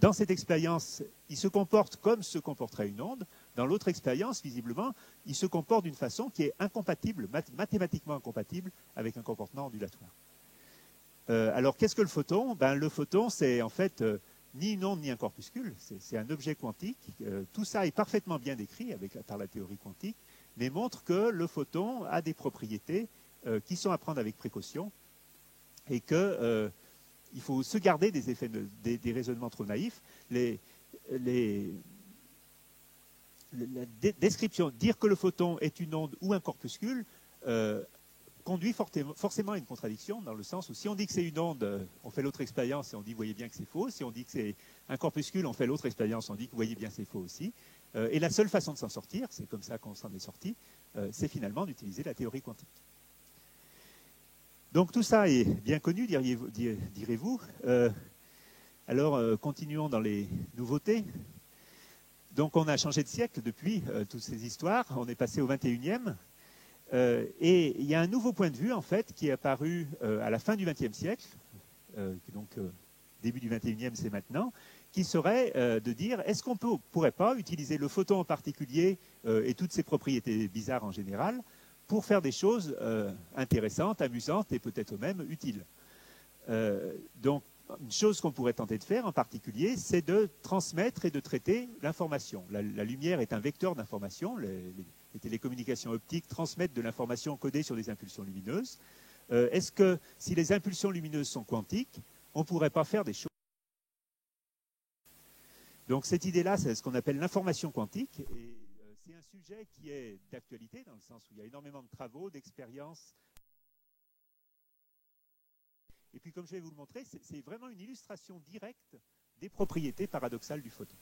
Dans cette expérience, il se comporte comme se comporterait une onde. Dans l'autre expérience, visiblement, il se comporte d'une façon qui est incompatible, mathématiquement incompatible avec un comportement ondulatoire. Alors, qu'est-ce que le photon? Le photon, c'est en fait ni une onde ni un corpuscule. C'est un objet quantique. Tout ça est parfaitement bien décrit par la théorie quantique, mais montre que le photon a des propriétés qui sont à prendre avec précaution et que il faut se garder des effets des raisonnements trop naïfs. La description, dire que le photon est une onde ou un corpuscule, conduit forcément à une contradiction, dans le sens où si on dit que c'est une onde, on fait l'autre expérience et on dit, vous voyez bien que c'est faux. Si on dit que c'est un corpuscule, on fait l'autre expérience, on dit que vous voyez bien que c'est faux aussi. Et la seule façon de s'en sortir, c'est comme ça qu'on s'en est sorti, c'est finalement d'utiliser la théorie quantique. Donc tout ça est bien connu, direz-vous. Alors, continuons dans les nouveautés. Donc on a changé de siècle depuis toutes ces histoires. On est passé au 21e. Et il y a un nouveau point de vue, en fait, qui est apparu à la fin du XXe siècle, donc début du XXIe, c'est maintenant, qui serait de dire, est-ce qu'on ne pourrait pas utiliser le photon en particulier et toutes ses propriétés bizarres en général pour faire des choses intéressantes, amusantes et peut-être même utiles. Donc, une chose qu'on pourrait tenter de faire en particulier, c'est de transmettre et de traiter l'information. La lumière est un vecteur d'information. Les télécommunications optiques transmettent de l'information codée sur des impulsions lumineuses. Est-ce que si les impulsions lumineuses sont quantiques, on ne pourrait pas faire des choses? Donc cette idée-là, c'est ce qu'on appelle l'information quantique. Et c'est un sujet qui est d'actualité, dans le sens où il y a énormément de travaux, d'expériences. Et puis, comme je vais vous le montrer, c'est vraiment une illustration directe des propriétés paradoxales du photon.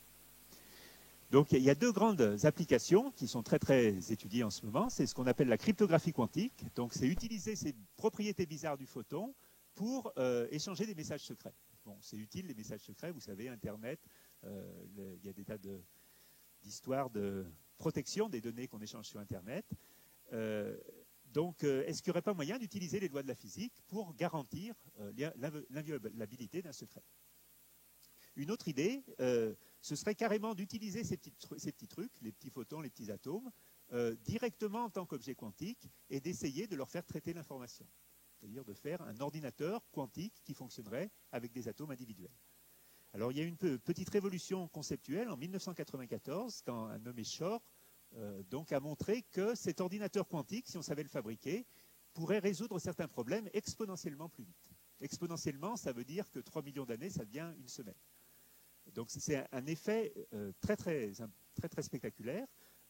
Donc il y a deux grandes applications qui sont très très étudiées en ce moment. C'est ce qu'on appelle la cryptographie quantique. Donc c'est utiliser ces propriétés bizarres du photon pour échanger des messages secrets. Bon, c'est utile les messages secrets, vous savez, Internet, il y a des tas d'histoires de protection des données qu'on échange sur Internet. Donc est-ce qu'il n'y aurait pas moyen d'utiliser les lois de la physique pour garantir l'inviolabilité d'un secret? Une autre idée, ce serait carrément d'utiliser ces petits trucs, les petits photons, les petits atomes, directement en tant qu'objet quantique et d'essayer de leur faire traiter l'information. C'est-à-dire de faire un ordinateur quantique qui fonctionnerait avec des atomes individuels. Alors il y a une petite révolution conceptuelle en 1994, quand un nommé Shor donc a montré que cet ordinateur quantique, si on savait le fabriquer, pourrait résoudre certains problèmes exponentiellement plus vite. Exponentiellement, ça veut dire que 3 millions d'années, ça devient une semaine. Donc c'est un effet très spectaculaire,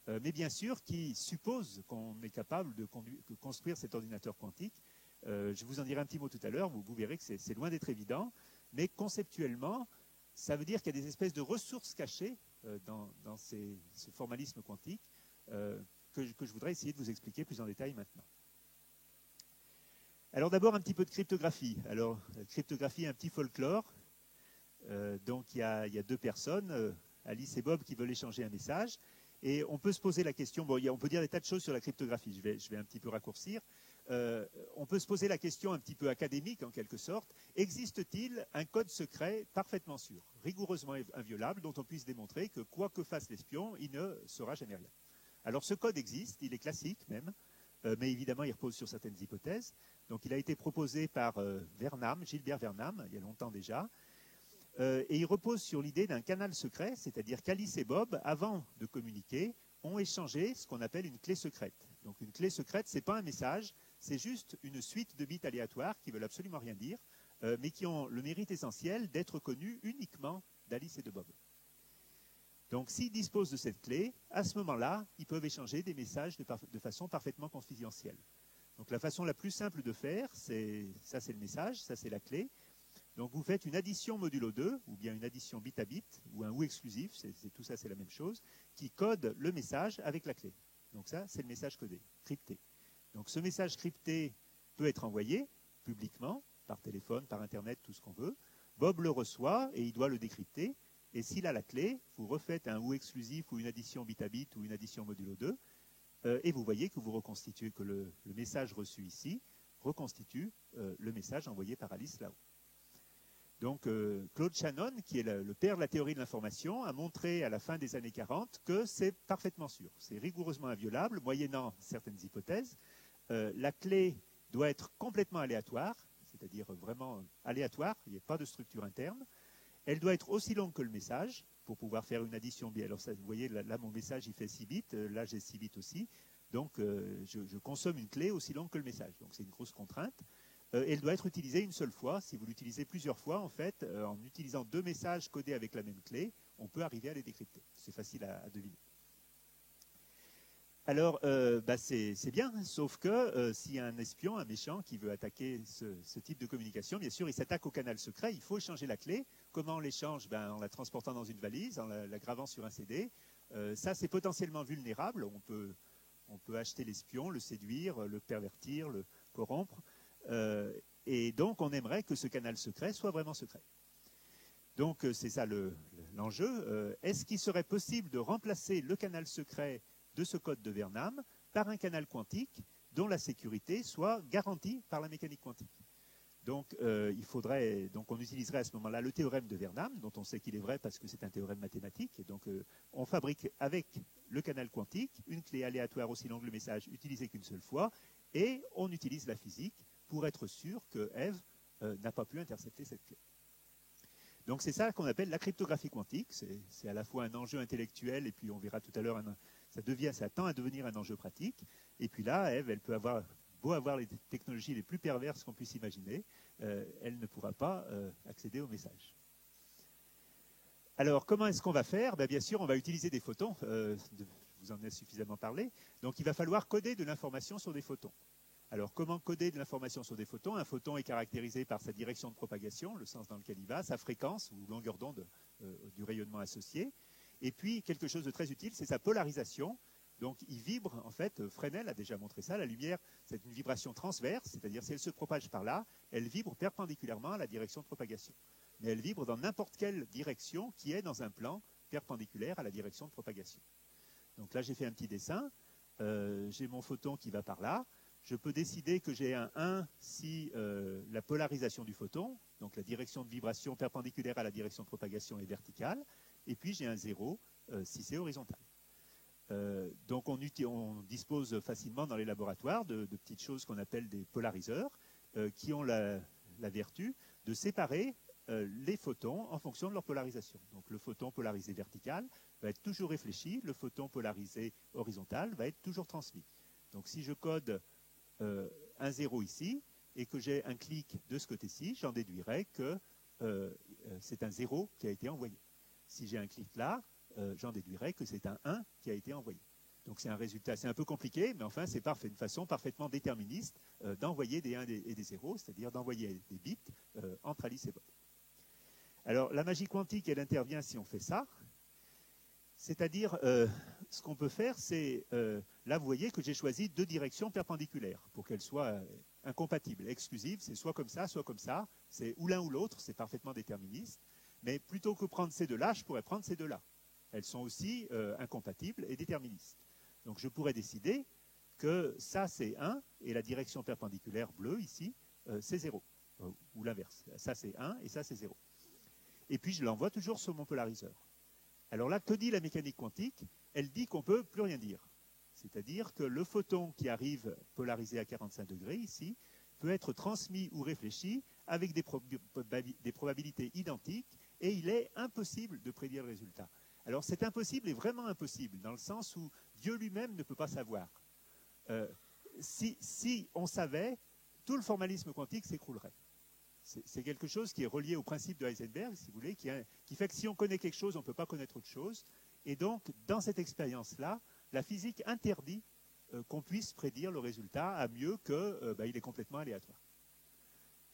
mais bien sûr qui suppose qu'on est capable de construire cet ordinateur quantique. Je vous en dirai un petit mot tout à l'heure, vous verrez que c'est loin d'être évident, mais conceptuellement, ça veut dire qu'il y a des espèces de ressources cachées dans ce formalisme quantique que je voudrais essayer de vous expliquer plus en détail maintenant. Alors d'abord un petit peu de cryptographie. Alors cryptographie, un petit folklore. Donc il y a deux personnes, Alice et Bob, qui veulent échanger un message. Et on peut se poser la question, bon, on peut dire des tas de choses sur la cryptographie, je vais un petit peu raccourcir. On peut se poser la question un petit peu académique en quelque sorte, existe-t-il un code secret parfaitement sûr, rigoureusement inviolable, dont on puisse démontrer que quoi que fasse l'espion, il ne saura jamais rien? Alors ce code existe, il est classique même, mais évidemment il repose sur certaines hypothèses. Donc il a été proposé par Gilbert Vernam, il y a longtemps déjà, et il repose sur l'idée d'un canal secret, c'est-à-dire qu'Alice et Bob, avant de communiquer, ont échangé ce qu'on appelle une clé secrète. Donc une clé secrète, ce n'est pas un message, c'est juste une suite de bits aléatoires qui ne veulent absolument rien dire, mais qui ont le mérite essentiel d'être connus uniquement d'Alice et de Bob. Donc s'ils disposent de cette clé, à ce moment-là, ils peuvent échanger des messages de façon parfaitement confidentielle. Donc la façon la plus simple de faire, ça c'est le message, ça c'est la clé. Donc vous faites une addition modulo 2, ou bien une addition bit à bit, ou un ou exclusif, tout ça c'est la même chose, qui code le message avec la clé. Donc ça, c'est le message codé, crypté. Donc ce message crypté peut être envoyé publiquement, par téléphone, par Internet, tout ce qu'on veut. Bob le reçoit et il doit le décrypter. Et s'il a la clé, vous refaites un ou exclusif ou une addition bit à bit ou une addition modulo 2, et vous voyez que vous reconstituez, que le message reçu ici reconstitue le message envoyé par Alice là-haut. Donc Claude Shannon, qui est le père de la théorie de l'information, a montré à la fin des années 40 que c'est parfaitement sûr. C'est rigoureusement inviolable, moyennant certaines hypothèses. La clé doit être complètement aléatoire, c'est-à-dire vraiment aléatoire, il n'y a pas de structure interne. Elle doit être aussi longue que le message, pour pouvoir faire une addition. Alors ça, vous voyez, là mon message il fait 6 bits, là j'ai 6 bits aussi. Donc je consomme une clé aussi longue que le message. Donc c'est une grosse contrainte. Elle doit être utilisée une seule fois. Si vous l'utilisez plusieurs fois, en fait, en utilisant deux messages codés avec la même clé, on peut arriver à les décrypter. C'est facile à deviner. Alors, c'est bien, sauf que s'il y a un espion, un méchant qui veut attaquer ce type de communication, bien sûr, il s'attaque au canal secret, il faut échanger la clé. Comment on l'échange? En la transportant dans une valise, en la gravant sur un CD. Ça, c'est potentiellement vulnérable. On peut acheter l'espion, le séduire, le pervertir, le corrompre. Et donc, on aimerait que ce canal secret soit vraiment secret. Donc, c'est ça l'enjeu. Est-ce qu'il serait possible de remplacer le canal secret de ce code de Vernam par un canal quantique dont la sécurité soit garantie par la mécanique quantique? Donc, on utiliserait à ce moment-là le théorème de Vernam, dont on sait qu'il est vrai parce que c'est un théorème mathématique. Et donc, on fabrique avec le canal quantique une clé aléatoire aussi longue que le message utilisée qu'une seule fois, et on utilise la physique pour être sûr que Eve n'a pas pu intercepter cette clé. Donc c'est ça qu'on appelle la cryptographie quantique. C'est à la fois un enjeu intellectuel, et puis on verra tout à l'heure, ça tend à devenir un enjeu pratique. Et puis là, Eve, elle peut beau avoir les technologies les plus perverses qu'on puisse imaginer, elle ne pourra pas accéder au message. Alors, comment est-ce qu'on va faire? Bien sûr, on va utiliser des photons. Je vous en ai suffisamment parlé. Donc, il va falloir coder de l'information sur des photons. Alors, comment coder de l'information sur des photons? Un photon est caractérisé par sa direction de propagation, le sens dans lequel il va, sa fréquence ou longueur d'onde du rayonnement associé. Et puis, quelque chose de très utile, c'est sa polarisation. Donc, il vibre, en fait, Fresnel a déjà montré ça, la lumière, c'est une vibration transverse, c'est-à-dire si elle se propage par là, elle vibre perpendiculairement à la direction de propagation. Mais elle vibre dans n'importe quelle direction qui est dans un plan perpendiculaire à la direction de propagation. Donc là, j'ai fait un petit dessin, j'ai mon photon qui va par là, je peux décider que j'ai un 1 si la polarisation du photon, donc la direction de vibration perpendiculaire à la direction de propagation est verticale, et puis j'ai un 0 si c'est horizontal. Donc on dispose facilement dans les laboratoires de petites choses qu'on appelle des polariseurs qui ont la vertu de séparer les photons en fonction de leur polarisation. Donc le photon polarisé vertical va être toujours réfléchi, le photon polarisé horizontal va être toujours transmis. Donc si je code un 0 ici et que j'ai un clic de ce côté-ci, j'en déduirai que c'est un 0 qui a été envoyé. Si j'ai un clic là, j'en déduirai que c'est un 1 qui a été envoyé. Donc c'est un résultat, c'est un peu compliqué, mais enfin c'est une façon parfaitement déterministe d'envoyer des 1 et des 0, c'est-à-dire d'envoyer des bits entre Alice et Bob. Alors la magie quantique, elle intervient si on fait ça, c'est-à-dire ce qu'on peut faire, c'est, là vous voyez que j'ai choisi deux directions perpendiculaires pour qu'elles soient incompatibles, exclusives, c'est soit comme ça, c'est ou l'un ou l'autre, c'est parfaitement déterministe, mais plutôt que prendre ces deux-là, je pourrais prendre ces deux-là. Elles sont aussi incompatibles et déterministes. Donc je pourrais décider que ça c'est 1 et la direction perpendiculaire bleue ici, c'est 0. Ou l'inverse. Ça c'est 1 et ça c'est 0. Et puis je l'envoie toujours sur mon polariseur. Alors là, que dit la mécanique quantique? Elle dit qu'on ne peut plus rien dire. C'est-à-dire que le photon qui arrive polarisé à 45 degrés ici peut être transmis ou réfléchi avec des probabilités identiques et il est impossible de prédire le résultat. Alors c'est impossible et vraiment impossible, dans le sens où Dieu lui-même ne peut pas savoir. Si on savait, tout le formalisme quantique s'écroulerait. C'est quelque chose qui est relié au principe de Heisenberg, si vous voulez, qui fait que si on connaît quelque chose, on ne peut pas connaître autre chose. Et donc, dans cette expérience-là, la physique interdit qu'on puisse prédire le résultat à mieux qu'il est complètement aléatoire.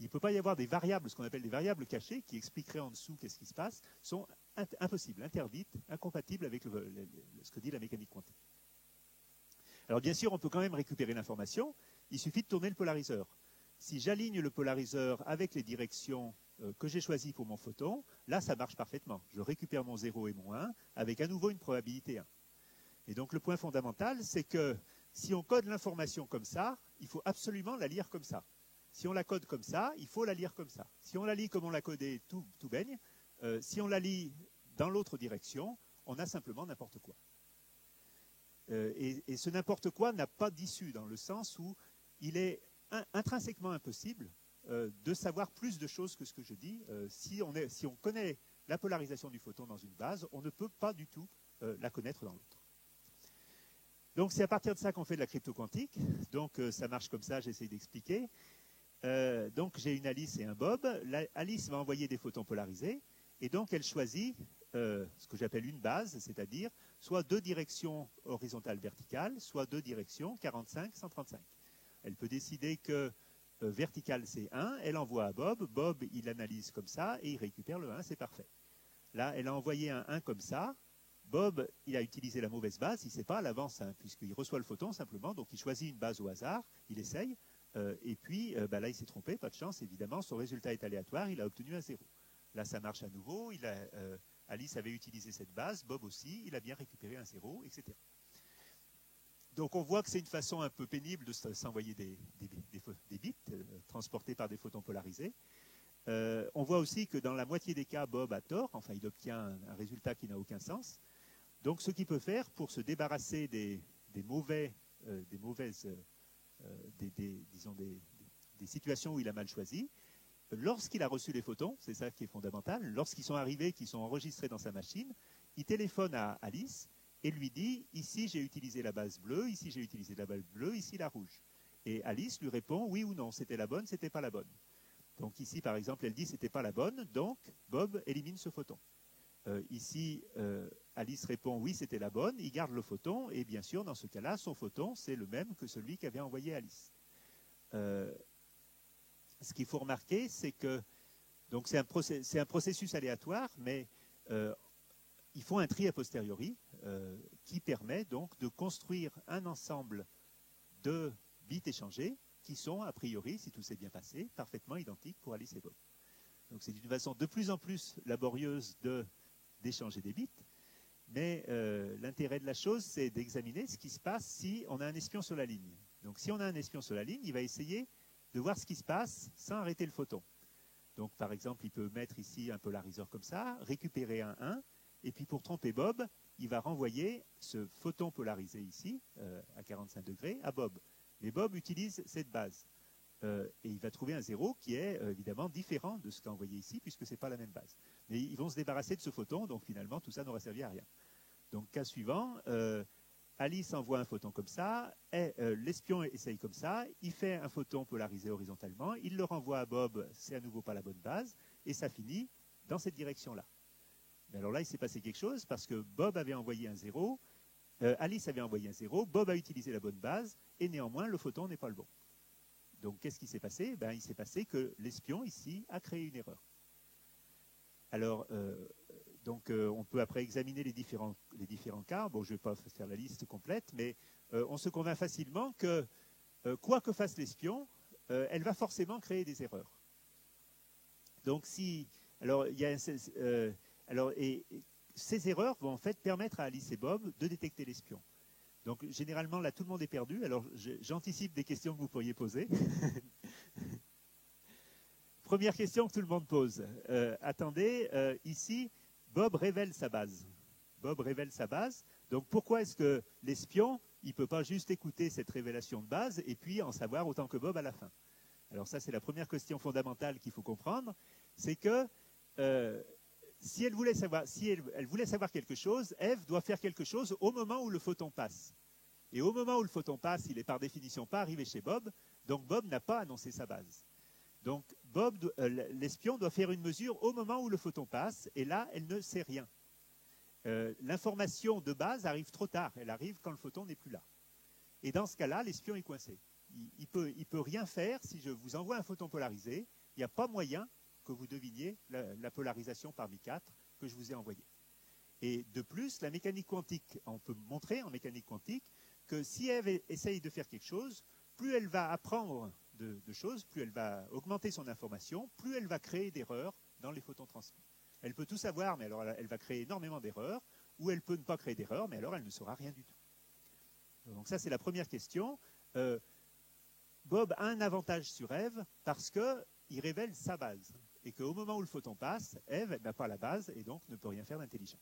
Il ne peut pas y avoir des variables, ce qu'on appelle des variables cachées, qui expliqueraient en dessous qu'est-ce qui se passe, sont impossibles, interdites, incompatibles avec ce que dit la mécanique quantique. Alors bien sûr, on peut quand même récupérer l'information, il suffit de tourner le polariseur. Si j'aligne le polariseur avec les directions que j'ai choisies pour mon photon, là ça marche parfaitement. Je récupère mon 0 et mon 1 avec à nouveau une probabilité 1. Et donc le point fondamental, c'est que si on code l'information comme ça, il faut absolument la lire comme ça. Si on la code comme ça, il faut la lire comme ça. Si on la lit comme on l'a codé, tout baigne. Si on la lit dans l'autre direction, on a simplement n'importe quoi. Et ce n'importe quoi n'a pas d'issue, dans le sens où il est intrinsèquement impossible de savoir plus de choses que ce que je dis. Si on connaît la polarisation du photon dans une base, on ne peut pas du tout la connaître dans l'autre. Donc c'est à partir de ça qu'on fait de la crypto quantique. Donc ça marche comme ça, j'essaie d'expliquer. Donc j'ai une Alice et un Bob. Alice va envoyer des photons polarisés et donc elle choisit ce que j'appelle une base, c'est-à-dire soit deux directions horizontales verticales, soit deux directions 45, 135. Elle peut décider que verticale c'est 1, elle envoie à Bob, Bob il analyse comme ça et il récupère le 1, c'est parfait. Là elle a envoyé un 1 comme ça, Bob il a utilisé la mauvaise base, il ne sait pas à l'avance hein, puisqu'il reçoit le photon simplement, donc il choisit une base au hasard, il essaye, et puis là il s'est trompé, pas de chance évidemment, son résultat est aléatoire, il a obtenu un 0. Là ça marche à nouveau, Alice avait utilisé cette base, Bob aussi, il a bien récupéré un 0, etc. Donc on voit que c'est une façon un peu pénible de s'envoyer des bits transportés par des photons polarisés. On voit aussi que dans la moitié des cas, Bob a tort, enfin il obtient un résultat qui n'a aucun sens. Donc ce qu'il peut faire pour se débarrasser des situations où il a mal choisi, lorsqu'il a reçu les photons, c'est ça qui est fondamental, lorsqu'ils sont arrivés, qu'ils sont enregistrés dans sa machine, il téléphone à Alice et lui dit, ici j'ai utilisé la base bleue, ici j'ai utilisé la base bleue, ici la rouge. Et Alice lui répond, oui ou non, c'était la bonne, c'était pas la bonne. Donc ici par exemple, elle dit c'était pas la bonne, donc Bob élimine ce photon. Ici, Alice répond, oui c'était la bonne, il garde le photon, et bien sûr dans ce cas-là, son photon c'est le même que celui qu'avait envoyé Alice. Ce qu'il faut remarquer, c'est que donc c'est un processus aléatoire, mais ils font un tri a posteriori qui permet donc de construire un ensemble de bits échangés qui sont, a priori, si tout s'est bien passé, parfaitement identiques pour Alice et Bob. Donc c'est une façon de plus en plus laborieuse d'échanger des bits, mais l'intérêt de la chose, c'est d'examiner ce qui se passe si on a un espion sur la ligne. Donc si on a un espion sur la ligne, il va essayer de voir ce qui se passe sans arrêter le photon. Donc par exemple, il peut mettre ici un polariseur comme ça, récupérer un 1, et puis pour tromper Bob, il va renvoyer ce photon polarisé ici, à 45 degrés, à Bob. Mais Bob utilise cette base. Et il va trouver un 0 qui est évidemment différent de ce qu'a envoyé ici, puisque ce n'est pas la même base. Mais ils vont se débarrasser de ce photon, donc finalement tout ça n'aura servi à rien. Donc cas suivant, Alice envoie un photon comme ça, l'espion essaye comme ça, il fait un photon polarisé horizontalement, il le renvoie à Bob, c'est à nouveau pas la bonne base, et ça finit dans cette direction-là. Mais alors là, il s'est passé quelque chose, parce que Bob avait envoyé un 0, Alice avait envoyé un 0, Bob a utilisé la bonne base, et néanmoins, le photon n'est pas le bon. Donc, qu'est-ce qui s'est passé? Il s'est passé que l'espion, ici, a créé une erreur. Alors, on peut après examiner les différents cas. Bon, je ne vais pas faire la liste complète, mais on se convainc facilement que, quoi que fasse l'espion, elle va forcément créer des erreurs. Donc, ces erreurs vont en fait permettre à Alice et Bob de détecter l'espion. Donc, généralement, là, tout le monde est perdu. Alors, j'anticipe des questions que vous pourriez poser. Première question que tout le monde pose. Attendez, ici, Bob révèle sa base. Bob révèle sa base. Donc, pourquoi est-ce que l'espion, il ne peut pas juste écouter cette révélation de base et puis en savoir autant que Bob à la fin? Alors, ça, c'est la première question fondamentale qu'il faut comprendre. C'est que si elle voulait savoir quelque chose, Ève doit faire quelque chose au moment où le photon passe. Et au moment où le photon passe, il est par définition pas arrivé chez Bob, donc Bob n'a pas annoncé sa base. Donc l'espion doit faire une mesure au moment où le photon passe, et là, elle ne sait rien. L'information de base arrive trop tard, elle arrive quand le photon n'est plus là. Et dans ce cas-là, l'espion est coincé. Il peut rien faire si je vous envoie un photon polarisé, il n'y a pas moyen que vous deviniez la polarisation parmi 4 que je vous ai envoyée. Et de plus, la mécanique quantique, on peut montrer en mécanique quantique que si Ève essaye de faire quelque chose, plus elle va apprendre de choses, plus elle va augmenter son information, plus elle va créer d'erreurs dans les photons transmis. Elle peut tout savoir, mais alors elle va créer énormément d'erreurs, ou elle peut ne pas créer d'erreurs, mais alors elle ne saura rien du tout. Donc ça, c'est la première question. Bob a un avantage sur Ève parce qu'il révèle sa base. Et qu'au moment où le photon passe, Ève n'a pas la base et donc ne peut rien faire d'intelligent.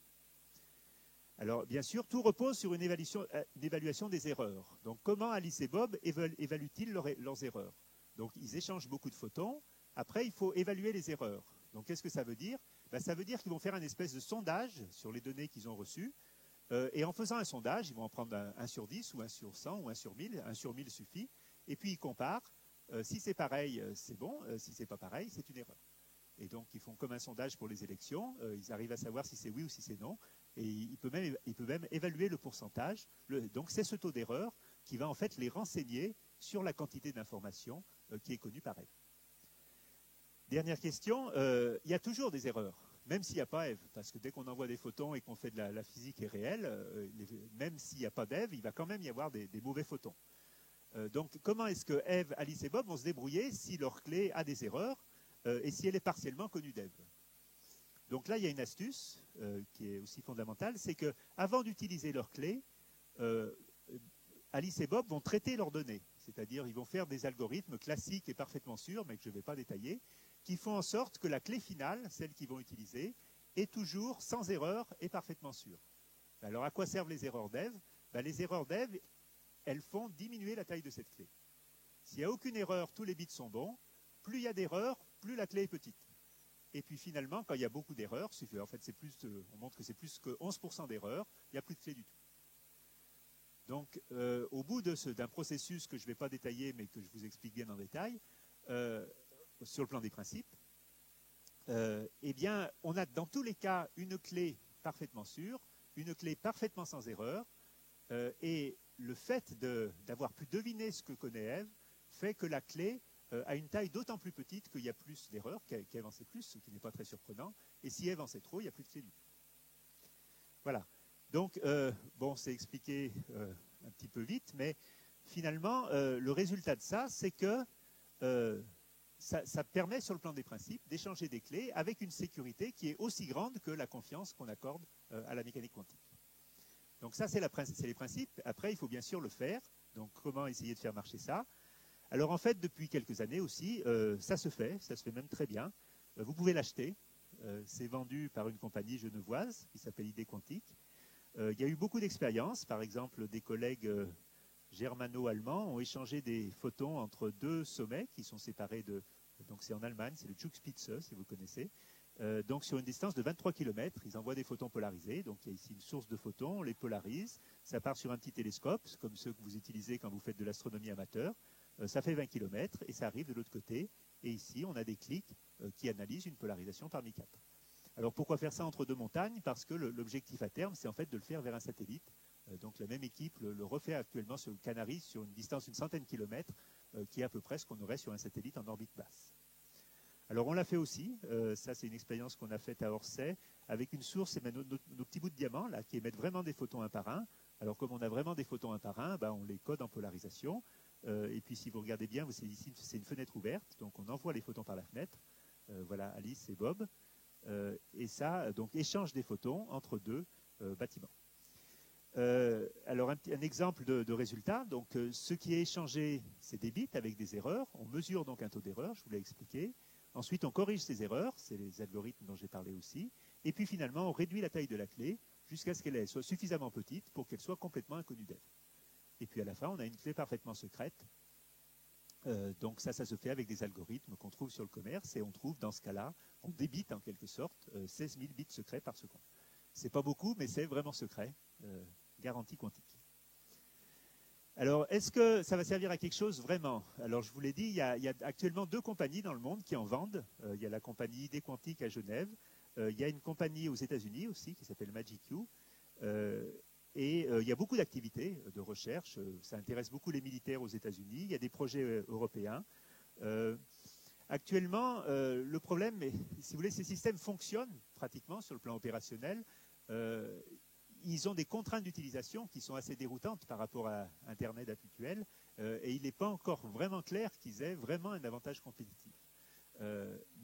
Alors, bien sûr, tout repose sur une évaluation des erreurs. Donc, comment Alice et Bob évaluent-ils leurs erreurs? Donc, ils échangent beaucoup de photons. Après, il faut évaluer les erreurs. Donc, qu'est-ce que ça veut dire? Ça veut dire qu'ils vont faire une espèce de sondage sur les données qu'ils ont reçues. Et en faisant un sondage, ils vont en prendre 1 sur 10 ou 1 sur 100 ou 1 sur 1000. 1 sur 1000 suffit. Et puis, ils comparent. Si c'est pareil, c'est bon. Si c'est pas pareil, c'est une erreur. Et donc, ils font comme un sondage pour les élections. Ils arrivent à savoir si c'est oui ou si c'est non. Et il peut même évaluer le pourcentage. Donc, c'est ce taux d'erreur qui va en fait les renseigner sur la quantité d'informations qui est connue par Ève. Dernière question. Il y a toujours des erreurs, même s'il n'y a pas Ève. Parce que dès qu'on envoie des photons et qu'on fait de la physique réelle, même s'il n'y a pas d'Ève, il va quand même y avoir des mauvais photons. Donc, comment est-ce que Ève, Alice et Bob vont se débrouiller si leur clé a des erreurs et si elle est partiellement connue d'Ève? Donc là, il y a une astuce qui est aussi fondamentale, c'est qu'avant d'utiliser leur clé, Alice et Bob vont traiter leurs données. C'est-à-dire, ils vont faire des algorithmes classiques et parfaitement sûrs, mais que je ne vais pas détailler, qui font en sorte que la clé finale, celle qu'ils vont utiliser, est toujours sans erreur et parfaitement sûre. Alors, à quoi servent les erreurs d'Ève? Les erreurs d'Ève, elles font diminuer la taille de cette clé. S'il n'y a aucune erreur, tous les bits sont bons. Plus il y a d'erreurs, plus la clé est petite. Et puis finalement, quand il y a beaucoup d'erreurs, en fait, on montre que c'est plus que 11% d'erreurs, il n'y a plus de clé du tout. Donc, au bout d'un processus que je ne vais pas détailler, mais que je vous explique bien en détail, sur le plan des principes, eh bien, on a dans tous les cas une clé parfaitement sûre, une clé parfaitement sans erreur, et le fait d'avoir pu deviner ce que connaît Ève fait que la clé a une taille d'autant plus petite qu'il y a plus d'erreurs, qu'Ève en sait plus, ce qui n'est pas très surprenant, et si Ève en sait trop, il n'y a plus de clé du tout. Voilà. Donc, bon, c'est expliqué un petit peu vite, mais finalement, le résultat de ça, c'est que ça permet, sur le plan des principes, d'échanger des clés avec une sécurité qui est aussi grande que la confiance qu'on accorde à la mécanique quantique. Donc ça, c'est les principes. Après, il faut bien sûr le faire. Donc, comment essayer de faire marcher ça? Alors, en fait, depuis quelques années aussi, ça se fait même très bien. Vous pouvez l'acheter. C'est vendu par une compagnie genevoise qui s'appelle ID Quantique. Il y a eu beaucoup d'expériences. Par exemple, des collègues germano-allemands ont échangé des photons entre deux sommets qui sont séparés de... Donc c'est en Allemagne, c'est le Zugspitze, si vous connaissez. Donc sur une distance de 23 km, ils envoient des photons polarisés. Donc il y a ici une source de photons, on les polarise. Ça part sur un petit télescope, comme ceux que vous utilisez quand vous faites de l'astronomie amateur. Ça fait 20 km et ça arrive de l'autre côté. Et ici, on a des clics qui analysent une polarisation parmi quatre. Alors pourquoi faire ça entre deux montagnes? Parce que l'objectif à terme, c'est en fait de le faire vers un satellite. Donc la même équipe le refait actuellement sur le Canaries sur une distance d'une centaine de kilomètres, qui est à peu près ce qu'on aurait sur un satellite en orbite basse. Alors on l'a fait aussi, ça c'est une expérience qu'on a faite à Orsay, avec une source, c'est nos petits bouts de diamant là, qui émettent vraiment des photons un par un. Alors comme on a vraiment des photons un par un, on les code en polarisation. Et puis si vous regardez bien, ici c'est une fenêtre ouverte, donc on envoie les photons par la fenêtre. Voilà Alice et Bob. Et ça, donc échange des photons entre deux bâtiments. Alors un exemple de résultat, donc ce qui est échangé, c'est des bits avec des erreurs. On mesure donc un taux d'erreur, je vous l'ai expliqué. Ensuite, on corrige ces erreurs, c'est les algorithmes dont j'ai parlé aussi. Et puis finalement, on réduit la taille de la clé jusqu'à ce qu'elle soit suffisamment petite pour qu'elle soit complètement inconnue d'elle. Et puis à la fin, on a une clé parfaitement secrète. Donc ça se fait avec des algorithmes qu'on trouve sur le commerce et on trouve dans ce cas-là, on débite en quelque sorte 16 000 bits secrets par seconde. C'est pas beaucoup, mais c'est vraiment secret, garantie quantique. Alors, est-ce que ça va servir à quelque chose vraiment? Alors, je vous l'ai dit, il y a actuellement deux compagnies dans le monde qui en vendent. Il y a la compagnie ID Quantique à Genève. Il y a une compagnie aux États-Unis aussi qui s'appelle MagicQ. Et il y a beaucoup d'activités de recherche. Ça intéresse beaucoup les militaires aux États-Unis. Il y a des projets européens. Actuellement, le problème, si vous voulez, ces systèmes fonctionnent pratiquement sur le plan opérationnel. Ils ont des contraintes d'utilisation qui sont assez déroutantes par rapport à Internet habituel. Et il n'est pas encore vraiment clair qu'ils aient vraiment un avantage compétitif.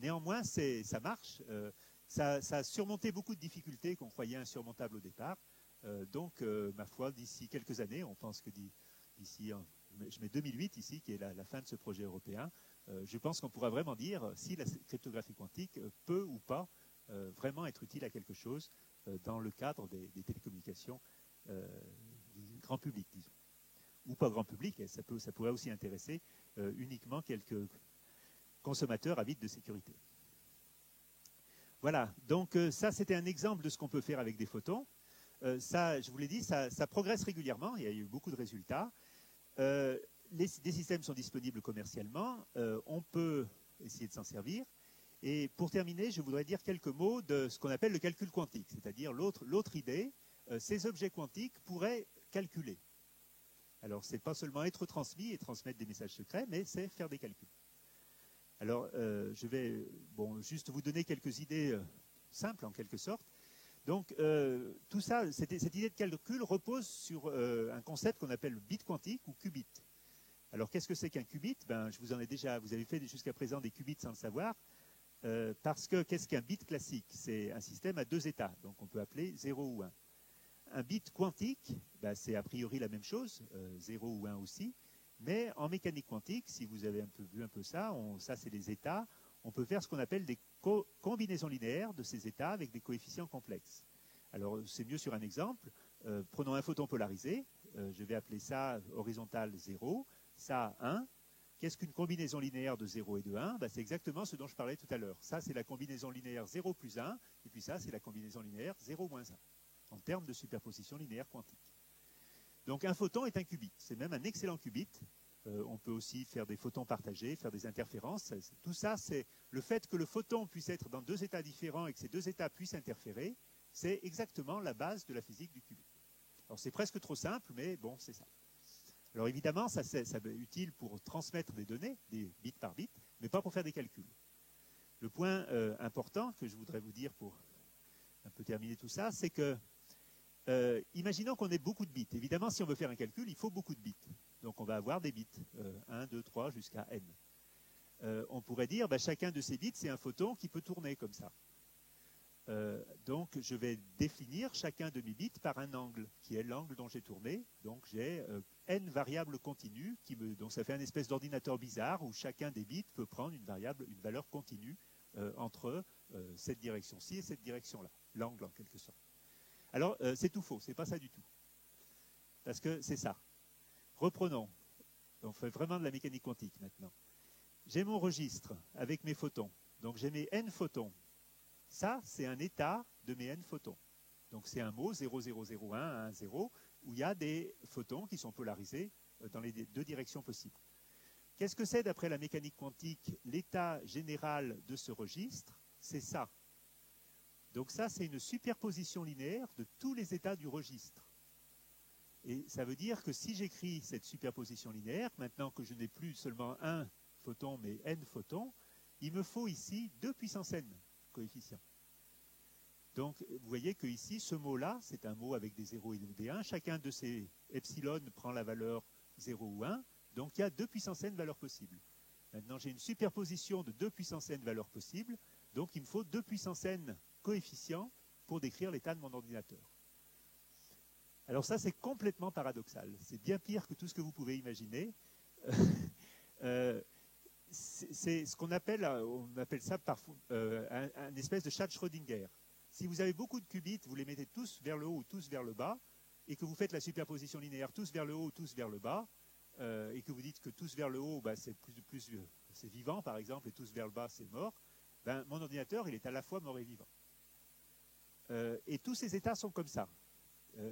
Néanmoins, ça marche. Ça a surmonté beaucoup de difficultés qu'on croyait insurmontables au départ. Donc, ma foi, d'ici quelques années, on pense que d'ici, je mets 2008 ici, qui est la fin de ce projet européen, je pense qu'on pourra vraiment dire si la cryptographie quantique peut ou pas vraiment être utile à quelque chose dans le cadre des télécommunications du grand public, disons. Ou pas grand public, ça pourrait aussi intéresser uniquement quelques consommateurs avides de sécurité. Voilà, donc ça c'était un exemple de ce qu'on peut faire avec des photons. Ça, je vous l'ai dit, ça progresse régulièrement, il y a eu beaucoup de résultats. Des systèmes sont disponibles commercialement, on peut essayer de s'en servir. Et pour terminer, je voudrais dire quelques mots de ce qu'on appelle le calcul quantique, c'est-à-dire l'autre idée, ces objets quantiques pourraient calculer. Alors, c'est pas seulement être transmis et transmettre des messages secrets, mais c'est faire des calculs. Alors, je vais juste vous donner quelques idées simples en quelque sorte. Donc, tout ça, cette idée de calcul repose sur un concept qu'on appelle le bit quantique ou qubit. Alors, qu'est-ce que c'est qu'un qubit? Je vous en ai déjà, vous avez fait jusqu'à présent des qubits sans le savoir. Parce que qu'est-ce qu'un bit classique? C'est un système à deux états, donc on peut appeler 0 ou 1. Un bit quantique, c'est a priori la même chose, 0 ou 1 aussi, mais en mécanique quantique, si vous avez vu un peu ça, ça c'est les états, on peut faire ce qu'on appelle des combinaisons linéaires de ces états avec des coefficients complexes. Alors c'est mieux sur un exemple, prenons un photon polarisé, je vais appeler ça horizontal 0, ça 1. Qu'est-ce qu'une combinaison linéaire de 0 et de 1? C'est exactement ce dont je parlais tout à l'heure. Ça, c'est la combinaison linéaire 0 plus 1, et puis ça, c'est la combinaison linéaire 0 moins 1, en termes de superposition linéaire quantique. Donc un photon est un qubit, c'est même un excellent qubit. On peut aussi faire des photons partagés, faire des interférences. Tout ça, c'est le fait que le photon puisse être dans deux états différents et que ces deux états puissent interférer, c'est exactement la base de la physique du qubit. Alors c'est presque trop simple, mais bon, c'est ça. Alors évidemment, ça est utile pour transmettre des données, des bits par bit, mais pas pour faire des calculs. Le point important que je voudrais vous dire pour un peu terminer tout ça, c'est que Imaginons qu'on ait beaucoup de bits. Évidemment, si on veut faire un calcul, il faut beaucoup de bits. Donc on va avoir des bits, 1, 2, 3 jusqu'à n. On pourrait dire, chacun de ces bits, c'est un photon qui peut tourner comme ça. Donc je vais définir chacun de mes bits par un angle, qui est l'angle dont j'ai tourné. Donc j'ai n variables continues, donc ça fait un espèce d'ordinateur bizarre où chacun des bits peut prendre une valeur continue entre cette direction-ci et cette direction-là, l'angle en quelque sorte. Alors c'est tout faux, c'est pas ça du tout. Parce que c'est ça. Reprenons. On fait vraiment de la mécanique quantique maintenant. J'ai mon registre avec mes photons. Donc j'ai mes n photons. Ça, c'est un état de mes n photons. Donc c'est un mot 0001, 10, où il y a des photons qui sont polarisés dans les deux directions possibles. Qu'est-ce que c'est d'après la mécanique quantique l'état général de ce registre? C'est ça. Donc ça, c'est une superposition linéaire de tous les états du registre. Et ça veut dire que si j'écris cette superposition linéaire, maintenant que je n'ai plus seulement un photon, mais n photons, il me faut ici 2 puissance n coefficients. Donc, vous voyez que ici, ce mot-là, c'est un mot avec des 0 et des 1. Chacun de ces epsilon prend la valeur 0 ou 1. Donc, il y a 2 puissance n valeurs possibles. Maintenant, j'ai une superposition de 2 puissance n valeurs possibles. Donc, il me faut 2 puissance n coefficients pour décrire l'état de mon ordinateur. Alors ça, c'est complètement paradoxal. C'est bien pire que tout ce que vous pouvez imaginer. C'est ce qu'on appelle, on appelle ça parfois un espèce de chat de Schrödinger. Si vous avez beaucoup de qubits, vous les mettez tous vers le haut ou tous vers le bas, et que vous faites la superposition linéaire tous vers le haut ou tous vers le bas, et que vous dites que tous vers le haut, c'est vivant par exemple, et tous vers le bas, c'est mort, mon ordinateur, il est à la fois mort et vivant. Et tous ces états sont comme ça.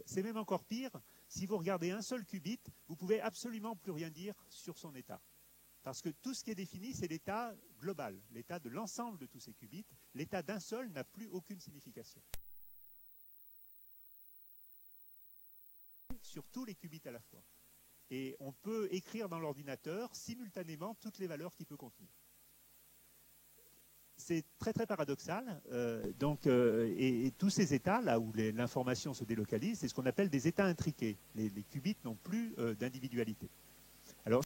C'est même encore pire, si vous regardez un seul qubit, vous ne pouvez absolument plus rien dire sur son état. Parce que tout ce qui est défini, c'est l'état global, l'état de l'ensemble de tous ces qubits. L'état d'un seul n'a plus aucune signification. Sur tous les qubits à la fois. Et on peut écrire dans l'ordinateur simultanément toutes les valeurs qu'il peut contenir. C'est très très paradoxal. Et tous ces états, là où l'information se délocalise, c'est ce qu'on appelle des états intriqués. Les qubits n'ont plus d'individualité. Alors,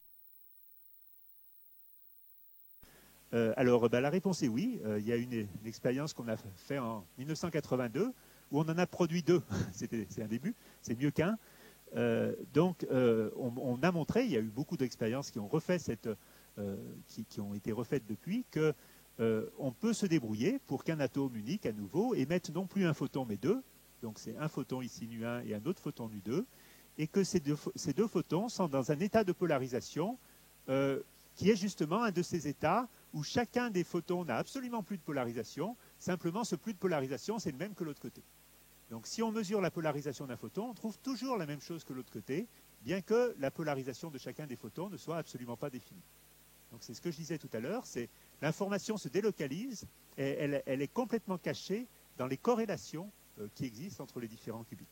la réponse est oui. Il y a une expérience qu'on a fait en 1982 où on en a produit 2. C'est un début, c'est mieux qu'un. On a montré, il y a eu beaucoup d'expériences qui ont été refaites depuis, que on peut se débrouiller pour qu'un atome unique, à nouveau, émette non plus un photon mais 2. Donc c'est un photon ici nu1 et un autre photon nu2, et que ces deux photons sont dans un état de polarisation qui est justement un de ces états où chacun des photons n'a absolument plus de polarisation, simplement ce plus de polarisation, c'est le même que l'autre côté. Donc si on mesure la polarisation d'un photon, on trouve toujours la même chose que l'autre côté, bien que la polarisation de chacun des photons ne soit absolument pas définie. Donc c'est ce que je disais tout à l'heure, c'est l'information se délocalise, et elle est complètement cachée dans les corrélations qui existent entre les différents qubits.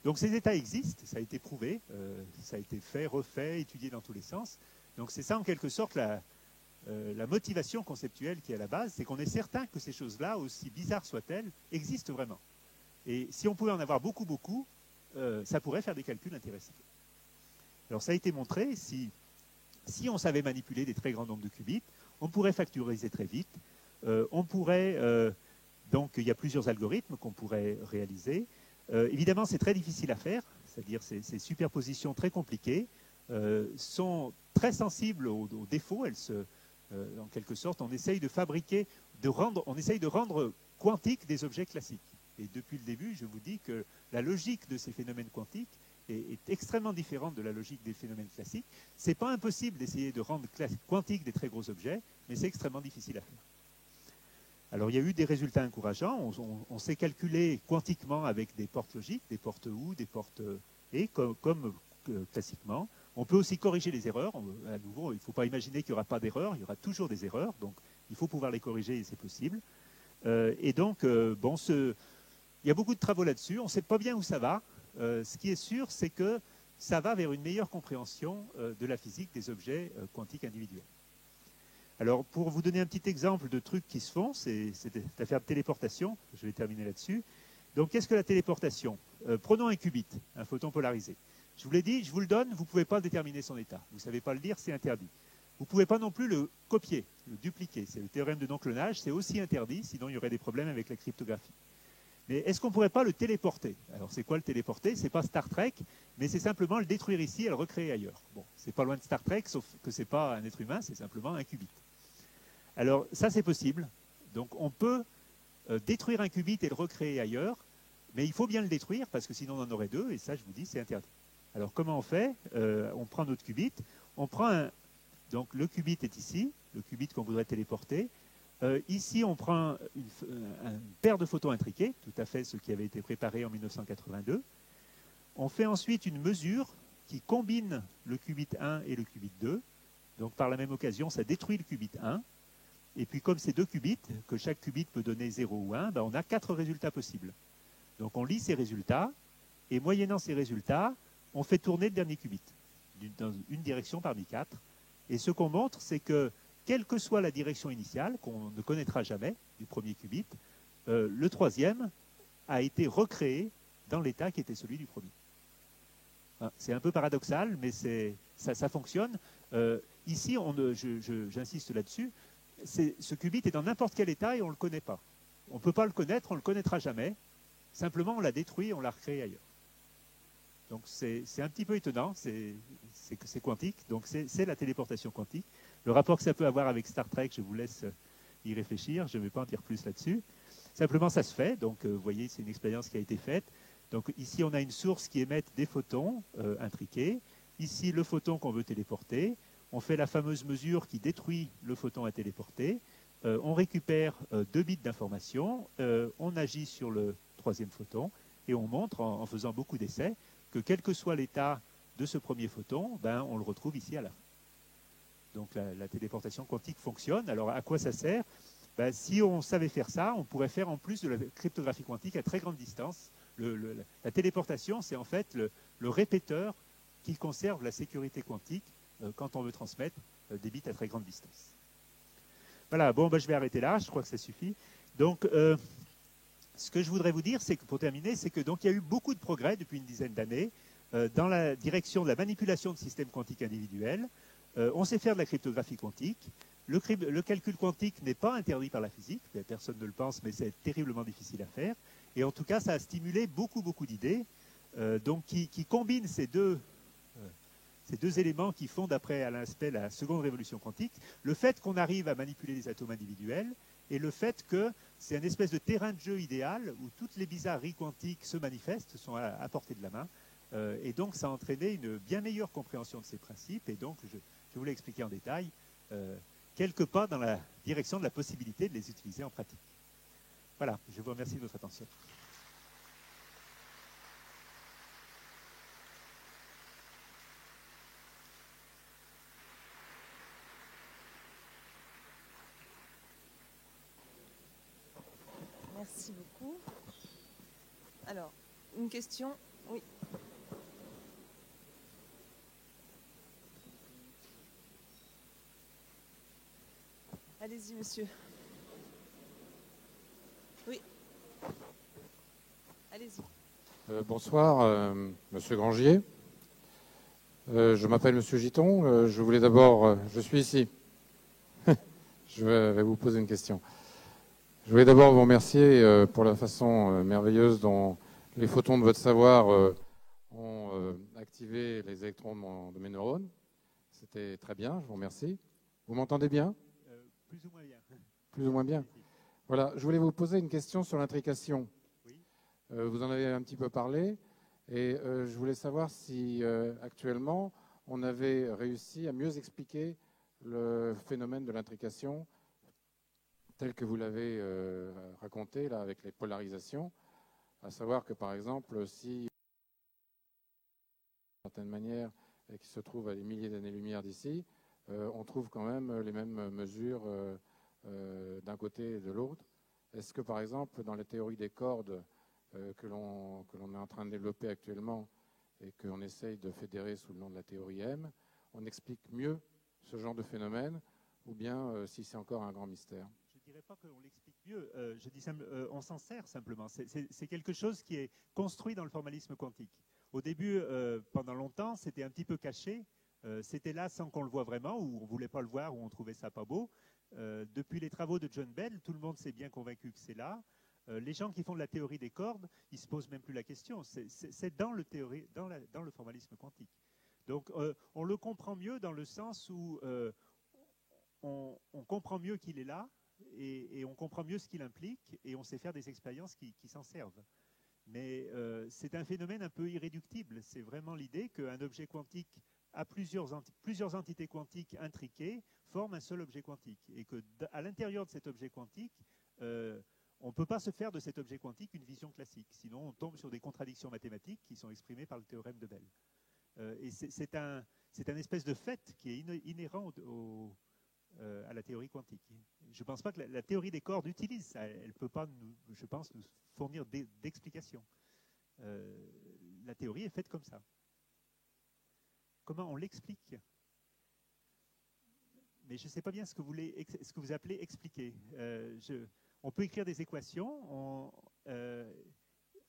Donc ces états existent, ça a été prouvé, ça a été fait, refait, étudié dans tous les sens. Donc c'est ça en quelque sorte la motivation conceptuelle qui est à la base, c'est qu'on est certain que ces choses-là, aussi bizarres soient-elles, existent vraiment. Et si on pouvait en avoir beaucoup, beaucoup, ça pourrait faire des calculs intéressants. Alors ça a été montré, si on savait manipuler des très grands nombres de qubits, on pourrait factoriser très vite, on pourrait, donc il y a plusieurs algorithmes qu'on pourrait réaliser. Évidemment, c'est très difficile à faire, c'est-à-dire ces superpositions très compliquées sont très sensibles aux défauts. En quelque sorte, on essaye de fabriquer, on essaye de rendre quantiques des objets classiques. Et depuis le début, je vous dis que la logique de ces phénomènes quantiques est extrêmement différente de la logique des phénomènes classiques. Ce n'est pas impossible d'essayer de rendre quantiques des très gros objets, mais c'est extrêmement difficile à faire. Alors il y a eu des résultats encourageants. On sait calculer quantiquement avec des portes logiques, des portes OU, des portes E, comme classiquement. On peut aussi corriger les erreurs. À nouveau, il ne faut pas imaginer qu'il n'y aura pas d'erreurs. Il y aura toujours des erreurs. Donc il faut pouvoir les corriger et c'est possible. Il y a beaucoup de travaux là-dessus. On ne sait pas bien où ça va. Ce qui est sûr, c'est que ça va vers une meilleure compréhension de la physique des objets quantiques individuels. Alors, pour vous donner un petit exemple de trucs qui se font, c'est cette affaire de téléportation. Je vais terminer là-dessus. Donc, qu'est-ce que la téléportation? Prenons un qubit, un photon polarisé. Je vous l'ai dit, je vous le donne, vous ne pouvez pas déterminer son état. Vous ne savez pas le dire, c'est interdit. Vous ne pouvez pas non plus le copier, le dupliquer. C'est le théorème de non-clonage, c'est aussi interdit, sinon il y aurait des problèmes avec la cryptographie. Mais est-ce qu'on ne pourrait pas le téléporter? Alors c'est quoi le téléporter? Ce n'est pas Star Trek, mais c'est simplement le détruire ici et le recréer ailleurs. Bon, c'est pas loin de Star Trek, sauf que ce n'est pas un être humain, c'est simplement un qubit. Alors ça c'est possible. Donc on peut détruire un qubit et le recréer ailleurs, mais il faut bien le détruire parce que sinon on en aurait deux, et ça je vous dis c'est interdit. Alors comment on fait? On prend notre qubit, on prend donc le qubit est ici, le qubit qu'on voudrait téléporter. Ici on prend une paire de photons intriqués, tout à fait ce qui avait été préparé en 1982. On fait ensuite une mesure qui combine le qubit 1 et le qubit 2. Donc par la même occasion, ça détruit le qubit 1. Et puis comme c'est deux qubits, que chaque qubit peut donner 0 ou 1, ben on a 4 résultats possibles. Donc on lit ces résultats, et moyennant ces résultats, on fait tourner le dernier qubit, dans une direction parmi 4. Et ce qu'on montre, c'est que, quelle que soit la direction initiale, qu'on ne connaîtra jamais, du premier qubit, le troisième a été recréé dans l'état qui était celui du premier. C'est un peu paradoxal, mais ça fonctionne. Ici, j'insiste là-dessus, ce qubit est dans n'importe quel état et on ne le connaît pas. On ne peut pas le connaître, on ne le connaîtra jamais. Simplement, on l'a détruit, on l'a recréé ailleurs. Donc c'est un petit peu étonnant, c'est quantique, donc c'est la téléportation quantique. Le rapport que ça peut avoir avec Star Trek, je vous laisse y réfléchir, je ne vais pas en dire plus là-dessus. Simplement, ça se fait, donc vous voyez, c'est une expérience qui a été faite. Donc ici, on a une source qui émette des photons intriqués. Ici, le photon qu'on veut téléporter. On fait la fameuse mesure qui détruit le photon à téléporter. On récupère 2 bits d'information. On agit sur le troisième photon et on montre, en faisant beaucoup d'essais, que quel que soit l'état de ce premier photon, ben, on le retrouve ici à la fin. Donc la téléportation quantique fonctionne. Alors à quoi ça sert? Ben, si on savait faire ça, on pourrait faire en plus de la cryptographie quantique à très grande distance. La téléportation, c'est en fait le répéteur qui conserve la sécurité quantique quand on veut transmettre des bits à très grande distance. Voilà, bon, ben, je vais arrêter là, je crois que ça suffit. Donc, ce que je voudrais vous dire, c'est que pour terminer, c'est que donc il y a eu beaucoup de progrès depuis une dizaine d'années dans la direction de la manipulation de systèmes quantiques individuels. On sait faire de la cryptographie quantique. Le calcul quantique n'est pas interdit par la physique, personne ne le pense, mais c'est terriblement difficile à faire. Et en tout cas, ça a stimulé beaucoup d'idées qui combinent ces deux éléments qui font, d'après Alain Aspect, la seconde révolution quantique. Le fait qu'on arrive à manipuler les atomes individuels et le fait que c'est une espèce de terrain de jeu idéal où toutes les bizarreries quantiques se manifestent, sont à portée de la main. Et donc, ça a entraîné une bien meilleure compréhension de ces principes. Et donc, je vous l'ai expliqué en détail, quelques pas dans la direction de la possibilité de les utiliser en pratique. Voilà, je vous remercie de votre attention. Merci beaucoup. Alors, une question? Oui. Allez-y, monsieur. Oui. Allez-y. Bonsoir, monsieur Grangier. Je m'appelle monsieur Giton. Je voulais d'abord... je suis ici. Je vais vous poser une question. Je voulais d'abord vous remercier pour la façon merveilleuse dont les photons de votre savoir ont activé les électrons de mes neurones. C'était très bien, je vous remercie. Vous m'entendez bien? Plus ou moins bien. Plus ou moins bien. Voilà, je voulais vous poser une question sur l'intrication. Oui. Vous en avez un petit peu parlé et je voulais savoir si actuellement on avait réussi à mieux expliquer le phénomène de l'intrication tel que vous l'avez raconté là avec les polarisations, à savoir que par exemple si d'une certaine manière et qui se trouve à des milliers d'années-lumière d'ici, on trouve quand même les mêmes mesures d'un côté et de l'autre. Est-ce que par exemple dans la théorie des cordes que l'on est en train de développer actuellement et qu'on essaye de fédérer sous le nom de la théorie M, on explique mieux ce genre de phénomène ou bien si c'est encore un grand mystère? Je dirais pas qu'on l'explique mieux, je dis on s'en sert simplement. C'est quelque chose qui est construit dans le formalisme quantique. Au début, pendant longtemps, c'était un petit peu caché. C'était là sans qu'on le voit vraiment, ou on ne voulait pas le voir, ou on trouvait ça pas beau. Depuis les travaux de John Bell, tout le monde s'est bien convaincu que c'est là. Les gens qui font de la théorie des cordes, ils ne se posent même plus la question. C'est dans le formalisme quantique. Donc on le comprend mieux dans le sens où on comprend mieux qu'il est là et on comprend mieux ce qu'il implique et on sait faire des expériences qui s'en servent. Mais c'est un phénomène un peu irréductible. C'est vraiment l'idée qu'un objet quantique à plusieurs entités quantiques intriquées forment un seul objet quantique. Et qu'à l'intérieur de cet objet quantique, on ne peut pas se faire de cet objet quantique une vision classique. Sinon, on tombe sur des contradictions mathématiques qui sont exprimées par le théorème de Bell. Et c'est un espèce de fait qui est inhérent à la théorie quantique. Je ne pense pas que la théorie des cordes utilise ça. Elle ne peut pas, je pense, nous fournir d'explications. La théorie est faite comme ça. Comment on l'explique? Mais je ne sais pas bien ce que vous appelez expliquer. On peut écrire des équations,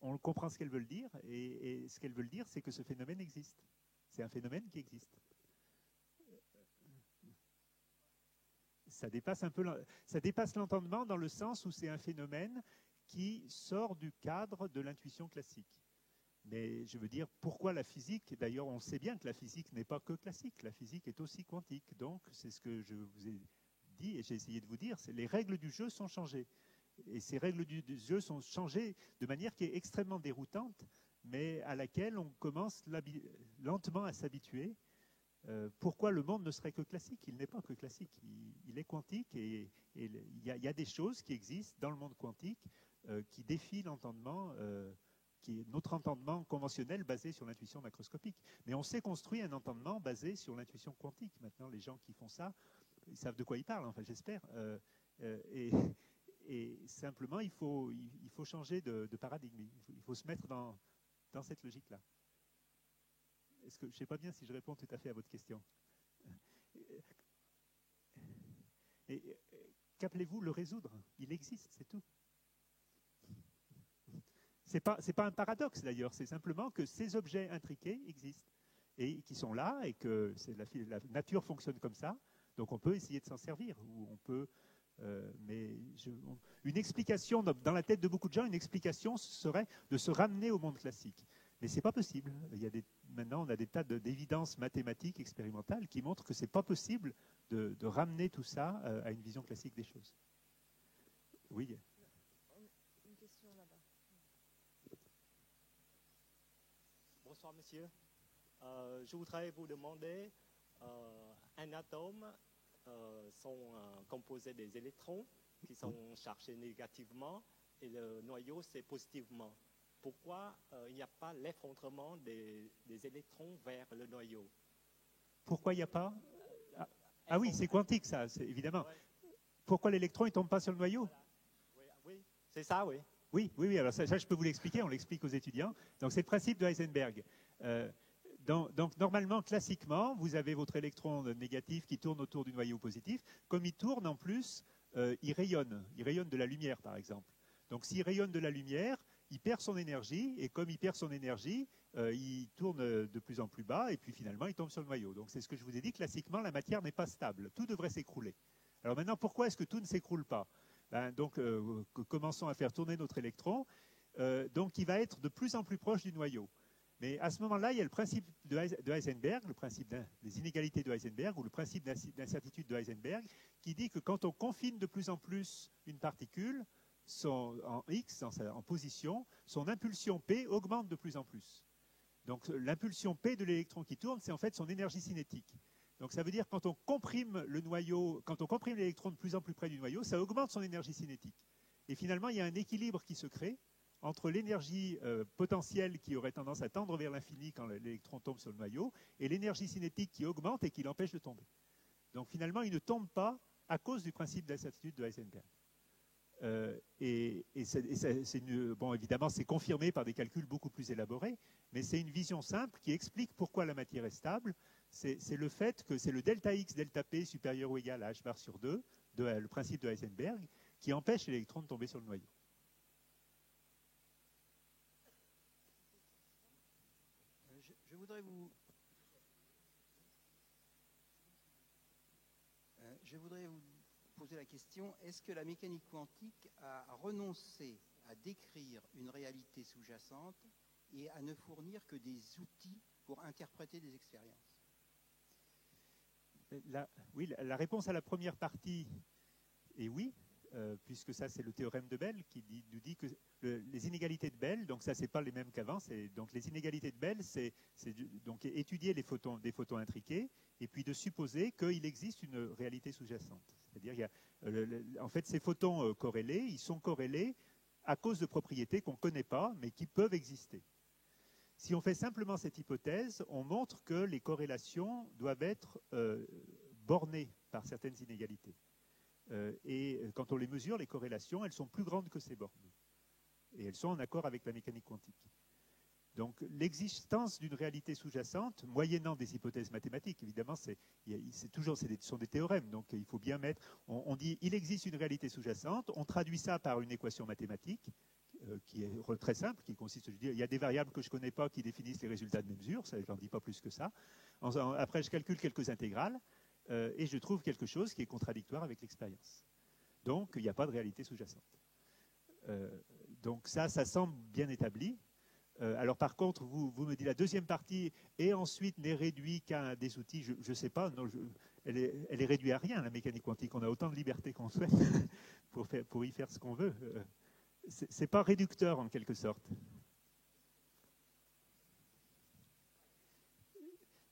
on comprend ce qu'elles veulent dire, et ce qu'elles veulent dire, c'est que ce phénomène existe. C'est un phénomène qui existe. Ça dépasse l'entendement dans le sens où c'est un phénomène qui sort du cadre de l'intuition classique. Mais je veux dire, pourquoi la physique? D'ailleurs, on sait bien que la physique n'est pas que classique. La physique est aussi quantique. Donc, c'est ce que je vous ai dit et j'ai essayé de vous dire. Les règles du jeu sont changées. Et ces règles du jeu sont changées de manière qui est extrêmement déroutante, mais à laquelle on commence lentement à s'habituer. Pourquoi le monde ne serait que classique? Il n'est pas que classique. Il est quantique et il y a des choses qui existent dans le monde quantique qui défient l'entendement qui est notre entendement conventionnel basé sur l'intuition macroscopique. Mais on s'est construit un entendement basé sur l'intuition quantique. Maintenant, les gens qui font ça, ils savent de quoi ils parlent, enfin j'espère. Et simplement, il faut changer de paradigme. Il faut se mettre dans cette logique-là. Je ne sais pas bien si je réponds tout à fait à votre question. Et qu'appelez-vous le résoudre? Il existe, c'est tout. C'est pas un paradoxe d'ailleurs, c'est simplement que ces objets intriqués existent et qui sont là et que la nature fonctionne comme ça. Donc on peut essayer de s'en servir ou on peut. Une explication dans la tête de beaucoup de gens, une explication serait de se ramener au monde classique. Mais c'est pas possible. Maintenant, on a des tas d'évidences mathématiques expérimentales qui montrent que c'est pas possible de ramener tout ça à une vision classique des choses. Oui. Une question là-bas. Bonsoir, monsieur. Je voudrais vous demander, un atome sont composés des électrons qui sont chargés négativement et le noyau, c'est positivement. Pourquoi il n'y a pas l'effondrement des électrons vers le noyau? Pourquoi il n'y a pas Ah oui, c'est quantique, ça, évidemment. Ouais. Pourquoi l'électron ne tombe pas sur le noyau? Voilà. Oui, c'est ça, oui. Oui, alors ça, je peux vous l'expliquer, on l'explique aux étudiants. Donc c'est le principe de Heisenberg. Donc normalement, classiquement, vous avez votre électron négatif qui tourne autour du noyau positif. Comme il tourne en plus, il rayonne de la lumière par exemple. Donc s'il rayonne de la lumière, il perd son énergie, et comme il perd son énergie, il tourne de plus en plus bas, et puis finalement il tombe sur le noyau. Donc c'est ce que je vous ai dit, classiquement la matière n'est pas stable, tout devrait s'écrouler. Alors maintenant, pourquoi est-ce que tout ne s'écroule pas? Donc commençons à faire tourner notre électron, donc il va être de plus en plus proche du noyau. Mais à ce moment-là, il y a le principe de Heisenberg, le principe des inégalités de Heisenberg, ou le principe d'incertitude de Heisenberg, qui dit que quand on confine de plus en plus une particule, en X, en position, son impulsion P augmente de plus en plus. Donc l'impulsion P de l'électron qui tourne, c'est en fait son énergie cinétique. Donc ça veut dire que quand on comprime le noyau, quand on comprime l'électron de plus en plus près du noyau, ça augmente son énergie cinétique. Et finalement, il y a un équilibre qui se crée entre l'énergie potentielle qui aurait tendance à tendre vers l'infini quand l'électron tombe sur le noyau, et l'énergie cinétique qui augmente et qui l'empêche de tomber. Donc finalement, il ne tombe pas à cause du principe d'incertitude de Heisenberg. Bon, évidemment, c'est confirmé par des calculs beaucoup plus élaborés, mais c'est une vision simple qui explique pourquoi la matière est stable. C'est le fait que c'est le delta X, delta P supérieur ou égal à h bar sur 2, le principe de Heisenberg, qui empêche l'électron de tomber sur le noyau. Je voudrais vous poser la question, est-ce que la mécanique quantique a renoncé à décrire une réalité sous-jacente et à ne fournir que des outils pour interpréter des expériences? Oui, la réponse à la première partie est oui, puisque ça c'est le théorème de Bell qui nous dit que les inégalités de Bell, donc ça c'est pas les mêmes qu'avant, donc les inégalités de Bell c'est donc étudier des photons intriqués et puis de supposer qu'il existe une réalité sous-jacente. C'est-à-dire en fait ces photons corrélés, ils sont corrélés à cause de propriétés qu'on ne connaît pas mais qui peuvent exister. Si on fait simplement cette hypothèse, on montre que les corrélations doivent être bornées par certaines inégalités. Et quand on les mesure, les corrélations, elles sont plus grandes que ces bornes. Et elles sont en accord avec la mécanique quantique. Donc l'existence d'une réalité sous-jacente, moyennant des hypothèses mathématiques, évidemment, ce sont des théorèmes, donc il faut bien mettre, on dit il existe une réalité sous-jacente, on traduit ça par une équation mathématique, qui est très simple, qui consiste, je dis, il y a des variables que je ne connais pas qui définissent les résultats de mes mesures, ça, je n'en dis pas plus que ça. Après, je calcule quelques intégrales et je trouve quelque chose qui est contradictoire avec l'expérience. Donc, il n'y a pas de réalité sous-jacente. Donc ça semble bien établi. Alors par contre, vous me dites la deuxième partie et ensuite n'est réduit qu'à des outils, je ne sais pas, non, elle est réduite à rien, la mécanique quantique. On a autant de liberté qu'on souhaite pour y faire ce qu'on veut. C'est pas réducteur en quelque sorte.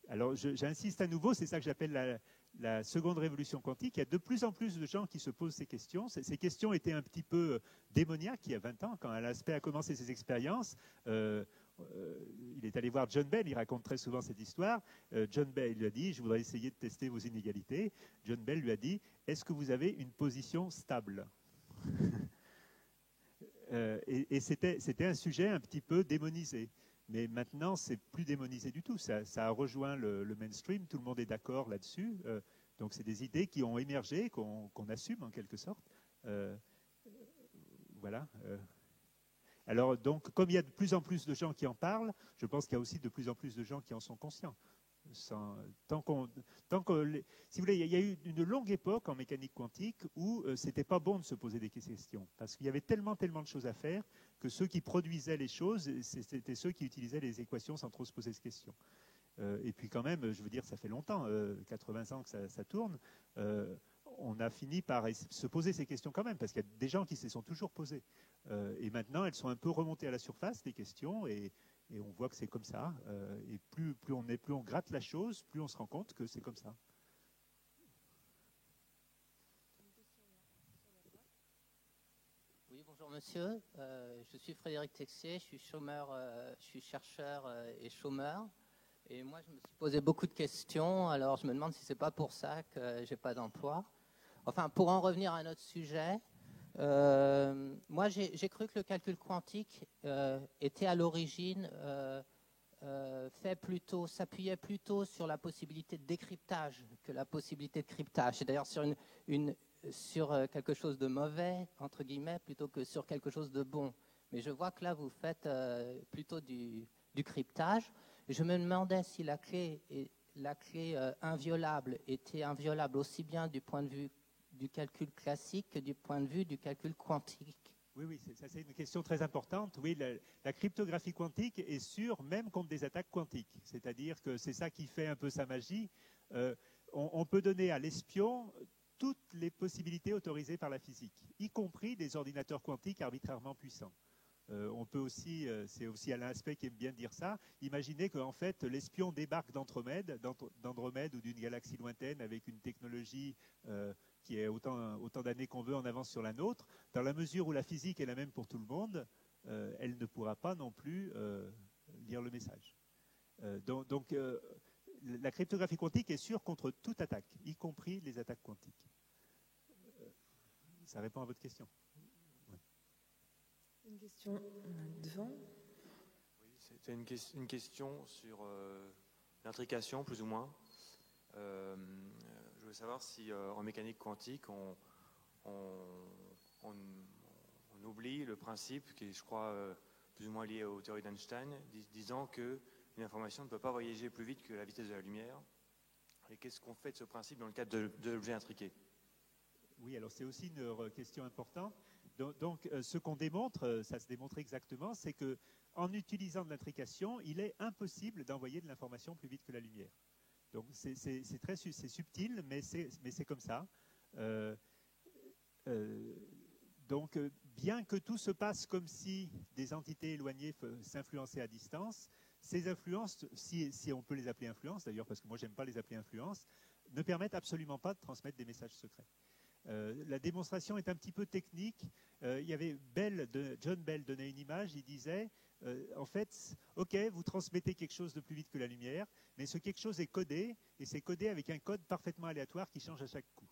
Alors j'insiste à nouveau, c'est ça que j'appelle la seconde révolution quantique. Il y a de plus en plus de gens qui se posent ces questions. Ces questions étaient un petit peu démoniaques il y a 20 ans, quand Alaspe a commencé ses expériences. Il est allé voir John Bell, il raconte très souvent cette histoire. John Bell lui a dit, je voudrais essayer de tester vos inégalités. John Bell lui a dit, est-ce que vous avez une position stable? Et c'était un sujet un petit peu démonisé. Mais maintenant, c'est plus démonisé du tout. Ça a rejoint le mainstream, tout le monde est d'accord là-dessus. Donc c'est des idées qui ont émergé, qu'on assume en quelque sorte. Voilà. Alors donc, comme il y a de plus en plus de gens qui en parlent, je pense qu'il y a aussi de plus en plus de gens qui en sont conscients. Si vous voulez, il y a eu une longue époque en mécanique quantique où c'était pas bon de se poser des questions, parce qu'il y avait tellement de choses à faire que ceux qui produisaient les choses, c'était ceux qui utilisaient les équations sans trop se poser de questions. Et puis quand même, je veux dire, ça fait longtemps, 80 ans que ça tourne, on a fini par se poser ces questions quand même, parce qu'il y a des gens qui se sont toujours posées. Et maintenant, elles sont un peu remontées à la surface, les questions, et on voit que c'est comme ça. Et plus on gratte la chose, plus on se rend compte que c'est comme ça. Oui, bonjour monsieur. Je suis Frédéric Texier, je suis chômeur, je suis chercheur et chômeur. Et moi, je me suis posé beaucoup de questions. Alors, je me demande si c'est pas pour ça que j'ai pas d'emploi. Enfin, pour en revenir à notre sujet, moi, j'ai cru que le calcul quantique était à l'origine s'appuyait plutôt sur la possibilité de décryptage que la possibilité de cryptage. C'est d'ailleurs sur quelque chose de mauvais, entre guillemets, plutôt que sur quelque chose de bon. Mais je vois que là, vous faites plutôt du cryptage. Je me demandais si la clé inviolable était inviolable aussi bien du point de vue du calcul classique que du point de vue du calcul quantique. Oui, ça c'est une question très importante. Oui, la cryptographie quantique est sûre même contre des attaques quantiques. C'est-à-dire que c'est ça qui fait un peu sa magie. On peut donner à l'espion toutes les possibilités autorisées par la physique, y compris des ordinateurs quantiques arbitrairement puissants. On peut aussi, c'est aussi Alain Aspect qui aime bien dire ça, imaginer qu'en fait l'espion débarque d'Andromède ou d'une galaxie lointaine avec une technologie qui est autant d'années qu'on veut en avance sur la nôtre. Dans la mesure où la physique est la même pour tout le monde, elle ne pourra pas non plus lire le message. Donc la cryptographie quantique est sûre contre toute attaque, y compris les attaques quantiques. Ça répond à votre question. Une question devant. Oui, c'était une question sur l'intrication, plus ou moins. Je voulais savoir si en mécanique quantique, on on oublie le principe qui est, je crois, plus ou moins lié aux théories d'Einstein, disant qu'une information ne peut pas voyager plus vite que la vitesse de la lumière. Et qu'est-ce qu'on fait de ce principe dans le cadre de l'objet intriqué? Oui, alors c'est aussi une question importante. Donc, ce qu'on démontre, ça se démontre exactement, c'est que en utilisant de l'intrication, il est impossible d'envoyer de l'information plus vite que la lumière. Donc c'est subtil, mais c'est comme ça. Donc, bien que tout se passe comme si des entités éloignées s'influençaient à distance, ces influences, si on peut les appeler influences, d'ailleurs, parce que moi, j'aime pas les appeler influences, ne permettent absolument pas de transmettre des messages secrets. La démonstration est un petit peu technique. Il y avait John Bell donnait une image, il disait, en fait, ok, vous transmettez quelque chose de plus vite que la lumière, mais ce quelque chose est codé, et c'est codé avec un code parfaitement aléatoire qui change à chaque coup.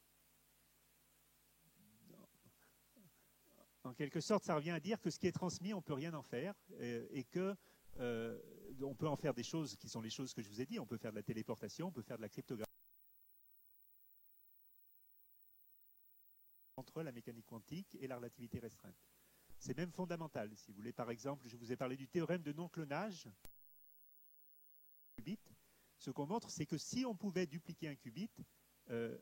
En quelque sorte, ça revient à dire que ce qui est transmis, on ne peut rien en faire, et que on peut en faire des choses qui sont les choses que je vous ai dit. On peut faire de la téléportation, on peut faire de la cryptographie. Entre la mécanique quantique et la relativité restreinte. C'est même fondamental. Si vous voulez, par exemple, je vous ai parlé du théorème de non-clonage. Ce qu'on montre, c'est que si on pouvait dupliquer un qubit,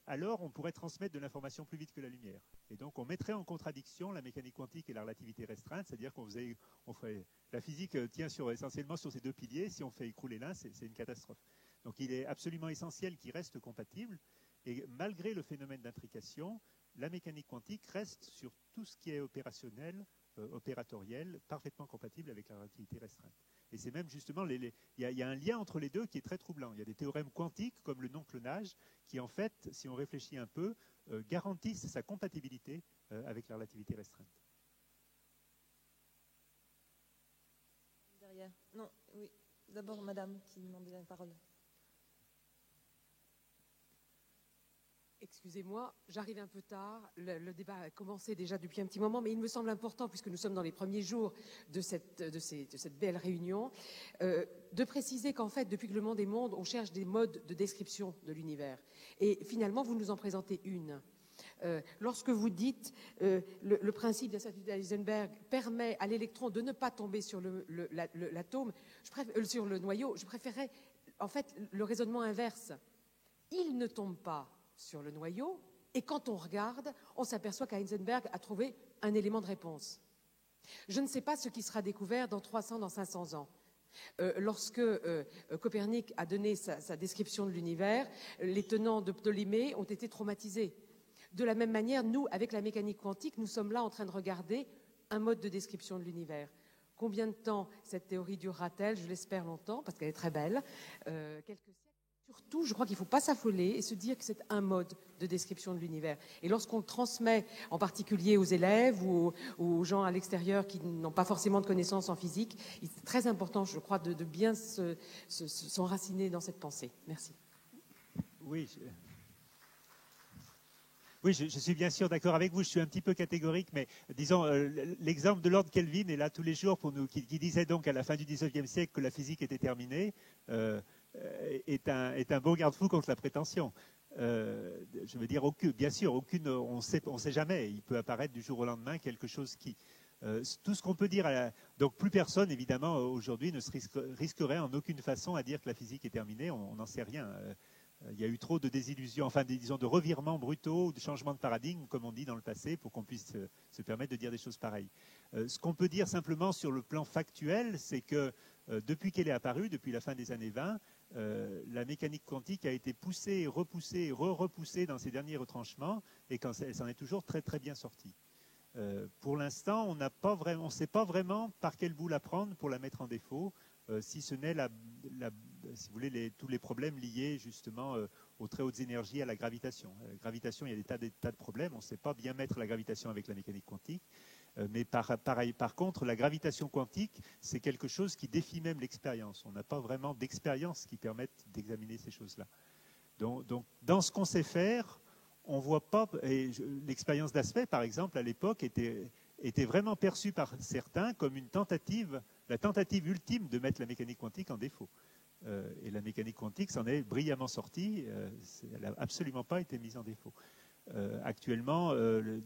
alors on pourrait transmettre de l'information plus vite que la lumière. Et donc on mettrait en contradiction la mécanique quantique et la relativité restreinte, c'est-à-dire la physique tient essentiellement sur ces deux piliers. Si on fait écrouler l'un, c'est une catastrophe. Donc il est absolument essentiel qu'ils restent compatibles. Et malgré le phénomène d'intrication, la mécanique quantique reste sur tout ce qui est opérationnel, opératoriel, parfaitement compatible avec la relativité restreinte. Et c'est même justement, il y a un lien entre les deux qui est très troublant. Il y a des théorèmes quantiques, comme le non-clonage, qui en fait, si on réfléchit un peu, garantissent sa compatibilité avec la relativité restreinte. Derrière. Non, oui. D'abord, madame qui demandait la parole. Excusez-moi, j'arrive un peu tard. Le débat a commencé déjà depuis un petit moment, mais il me semble important, puisque nous sommes dans les premiers jours de cette belle réunion, de préciser qu'en fait, depuis que le monde est monde, on cherche des modes de description de l'univers. Et finalement, vous nous en présentez une. Lorsque vous dites le principe d'incertitude d'Heisenberg permet à l'électron de ne pas tomber sur l'atome, sur le noyau, je préférerais en fait le raisonnement inverse. Il ne tombe pas sur le noyau, et quand on regarde, on s'aperçoit qu'Heisenberg a trouvé un élément de réponse. Je ne sais pas ce qui sera découvert dans 300, dans 500 ans. Lorsque Copernic a donné sa description de l'univers, les tenants de Ptolémée ont été traumatisés. De la même manière, nous, avec la mécanique quantique, nous sommes là en train de regarder un mode de description de l'univers. Combien de temps cette théorie durera-t-elle? Je l'espère longtemps, parce qu'elle est très belle. Quelques siècles. Surtout, je crois qu'il ne faut pas s'affoler et se dire que c'est un mode de description de l'univers. Et lorsqu'on le transmet, en particulier aux élèves ou aux gens à l'extérieur qui n'ont pas forcément de connaissances en physique, c'est très important, je crois, de bien s'enraciner dans cette pensée. Merci. Oui, je suis bien sûr d'accord avec vous. Je suis un petit peu catégorique, mais disons, l'exemple de Lord Kelvin est là tous les jours pour nous, qui disait donc à la fin du XIXe siècle que la physique était terminée. Est un bon garde-fou contre la prétention. Je veux dire, bien sûr, on sait jamais. Il peut apparaître du jour au lendemain quelque chose qui... tout ce qu'on peut dire... donc plus personne, évidemment, aujourd'hui ne se risquerait en aucune façon à dire que la physique est terminée. On n'en sait rien. Il y a eu trop de désillusions, enfin, disons, de revirements brutaux, de changements de paradigme, comme on dit dans le passé, pour qu'on puisse se permettre de dire des choses pareilles. Ce qu'on peut dire simplement sur le plan factuel, c'est que depuis qu'elle est apparue, depuis la fin des années 20, la mécanique quantique a été poussée, repoussée, repoussée dans ses derniers retranchements, et elle s'en est toujours très très bien sortie. Pour l'instant, on ne sait pas vraiment par quel bout la prendre pour la mettre en défaut, si ce n'est si vous voulez, tous les problèmes liés justement aux très hautes énergies, à la gravitation. La gravitation, il y a des tas de problèmes. On ne sait pas bien mettre la gravitation avec la mécanique quantique. Mais par contre, la gravitation quantique, c'est quelque chose qui défie même l'expérience. On n'a pas vraiment d'expérience qui permette d'examiner ces choses-là. Donc, dans ce qu'on sait faire, on ne voit pas... L'expérience d'aspect, par exemple, à l'époque, était vraiment perçue par certains comme la tentative ultime de mettre la mécanique quantique en défaut. Et la mécanique quantique s'en est brillamment sortie. Elle n'a absolument pas été mise en défaut. Actuellement,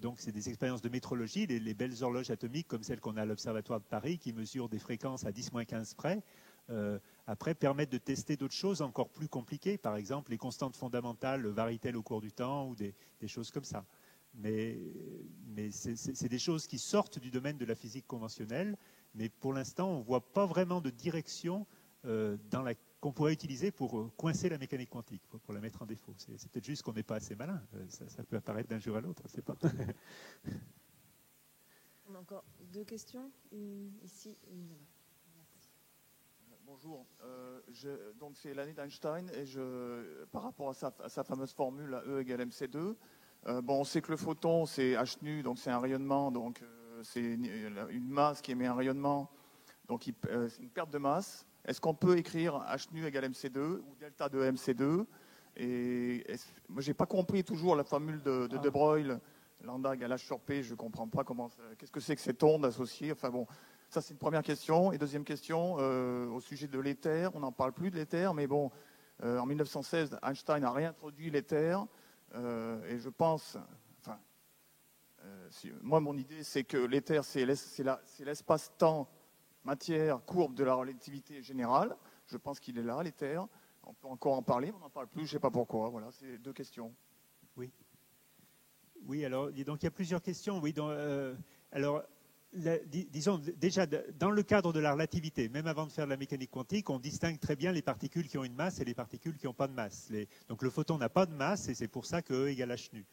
donc c'est des expériences de métrologie, les belles horloges atomiques comme celles qu'on a à l'Observatoire de Paris qui mesurent des fréquences à 10-15 près, après permettent de tester d'autres choses encore plus compliquées. Par exemple, les constantes fondamentales varient-elles au cours du temps ou des choses comme ça. Mais c'est des choses qui sortent du domaine de la physique conventionnelle, mais pour l'instant, on ne voit pas vraiment de direction qu'on pourrait utiliser pour coincer la mécanique quantique, pour la mettre en défaut. C'est peut-être juste qu'on n'est pas assez malin. Ça peut apparaître d'un jour à l'autre, je ne sais pas. On a encore 2 questions, une ici et une là-bas. Bonjour, donc c'est l'année d'Einstein et par rapport à sa fameuse formule à E égale mc2, on sait que le photon c'est h nu, donc c'est un rayonnement, donc c'est une masse qui émet un rayonnement, donc c'est une perte de masse. Est-ce qu'on peut écrire h nu égale mc2 ou delta de mc2? Et moi j'ai pas compris toujours la formule de De Broglie, lambda égale h sur p, je comprends pas qu'est-ce que c'est que cette onde associée. Enfin bon. Ça, c'est une première question. Et deuxième question, au sujet de l'éther. On n'en parle plus de l'éther, mais bon, en 1916, Einstein a réintroduit l'éther. Et je pense, moi, mon idée, c'est que l'éther, c'est l'espace-temps, matière, courbe de la relativité générale. Je pense qu'il est là, l'éther. On peut encore en parler, mais on n'en parle plus, je ne sais pas pourquoi. Voilà, c'est 2 questions. Oui. Oui, alors, donc il y a plusieurs questions. Oui, alors... disons, déjà, dans le cadre de la relativité, même avant de faire de la mécanique quantique, on distingue très bien les particules qui ont une masse et les particules qui n'ont pas de masse. Donc le photon n'a pas de masse et c'est pour ça que E égale h nu.